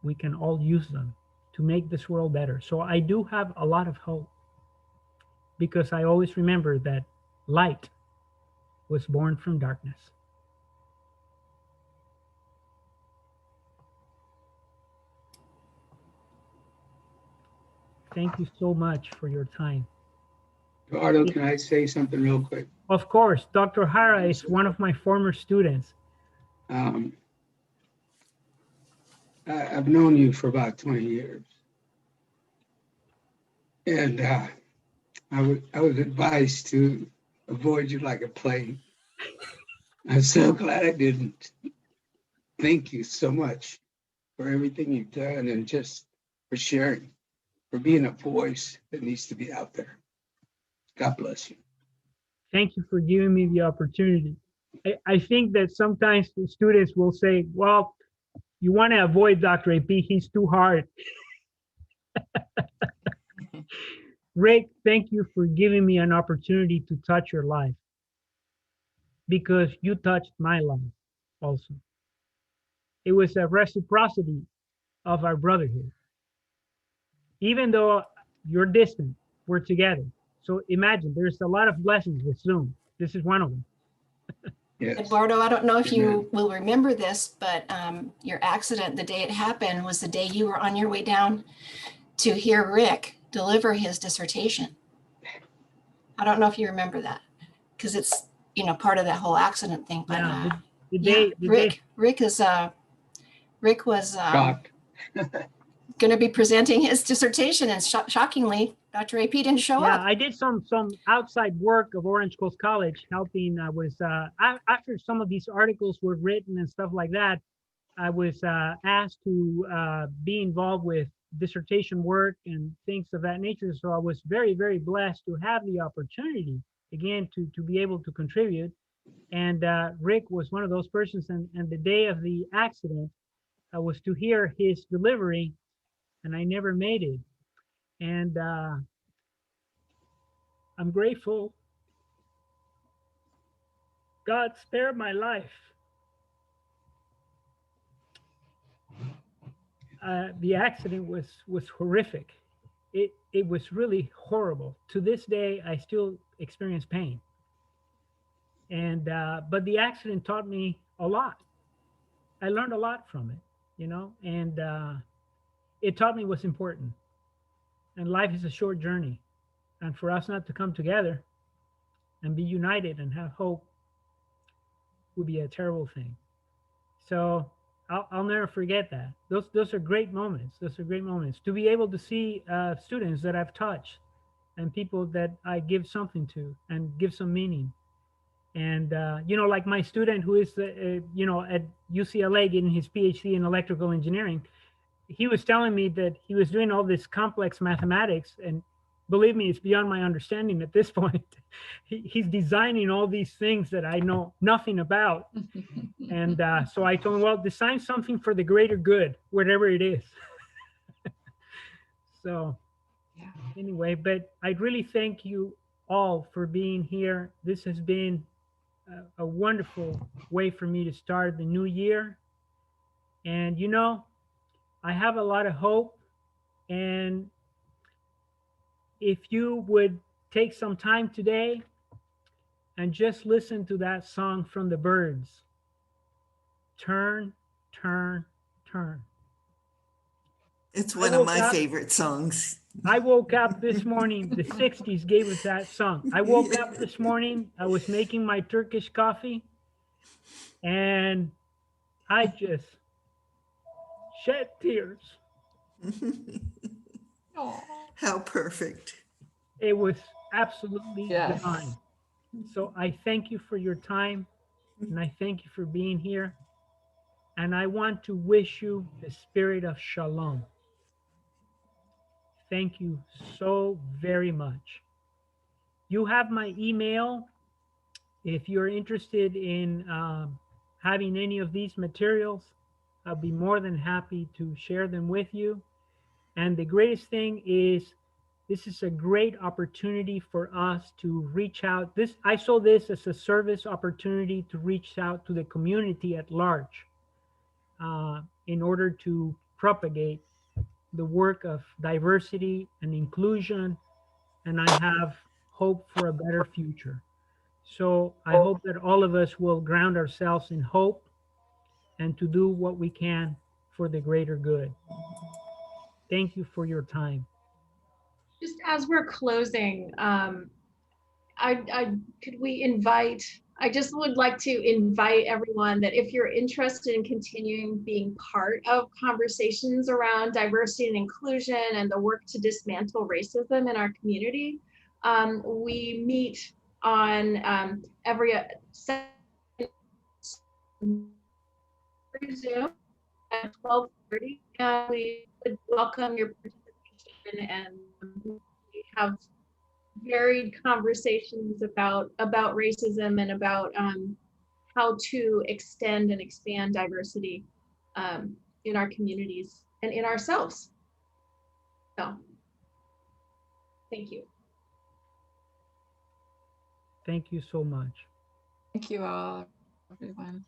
We can all use them to make this world better. So I do have a lot of hope, because I always remember that light was born from darkness. Thank you so much for your time. Eduardo, can I say something real quick? Of course, Dr. Hara is one of my former students. I've known you for about 20 years. And I was advised to avoid you like a plague. I'm so glad I didn't. Thank you so much for everything you've done and just for sharing, for being a voice that needs to be out there. God bless you. Thank you for giving me the opportunity. I think that sometimes the students will say, well, you want to avoid Dr. AP, he's too hard. Rick, thank you for giving me an opportunity to touch your life, because you touched my life also. It was a reciprocity of our brotherhood. Even though you're distant, we're together. So imagine, there's a lot of blessings with Zoom. This is one of them. Yes. Eduardo, I don't know if you will remember this, but your accident, the day it happened, was the day you were on your way down to hear Rick deliver his dissertation. I don't know if you remember that, because it's part of that whole accident thing. But Rick was going to be presenting his dissertation, and shockingly, Dr. AP didn't show up. Yeah, I did some outside work of Orange Coast College, helping. I was after some of these articles were written and stuff like that, I was asked to be involved with dissertation work and things of that nature. So I was very, very blessed to have the opportunity again to be able to contribute. And Rick was one of those persons. And the day of the accident, I was to hear his delivery, and I never made it. And I'm grateful God spared my life. The accident was horrific. It was really horrible. To this day, I still experience pain. And but the accident taught me a lot. I learned a lot from it, and it taught me what's important. And life is a short journey, and for us not to come together and be united and have hope would be a terrible thing. So I'll never forget that. Those are great moments. Those are great moments to be able to see students that I've touched and people that I give something to and give some meaning. And like my student who is at UCLA getting his PhD in electrical engineering, he was telling me that he was doing all this complex mathematics, and believe me, it's beyond my understanding at this point. He's designing all these things that I know nothing about. And so I told him, well, design something for the greater good, whatever it is. So anyway, but I really thank you all for being here. This has been a wonderful way for me to start the new year. And, I have a lot of hope. And if you would take some time today and just listen to that song from the Birds, Turn, Turn, Turn. It's I one of woke my up- favorite songs. I woke up this morning, the 60s gave us that song. I woke up this morning, I was making my Turkish coffee, and I just shed tears. How perfect. It was absolutely Yes. divine. So I thank you for your time, and I thank you for being here. And I want to wish you the spirit of shalom. Thank you so very much. You have my email. If you're interested in having any of these materials, I'll be more than happy to share them with you. And the greatest thing is, this is a great opportunity for us to reach out. I saw this as a service opportunity to reach out to the community at large in order to propagate the work of diversity and inclusion, and I have hope for a better future. So I hope that all of us will ground ourselves in hope and to do what we can for the greater good. Thank you for your time. Just as we're closing, could we invite, I just would like to invite everyone that if you're interested in continuing being part of conversations around diversity and inclusion and the work to dismantle racism in our community, we meet on every Zoom at 12:30, and we would welcome your participation, and we have varied conversations about racism and about how to extend and expand diversity in our communities and in ourselves. So, thank you. Thank you so much. Thank you all, everyone.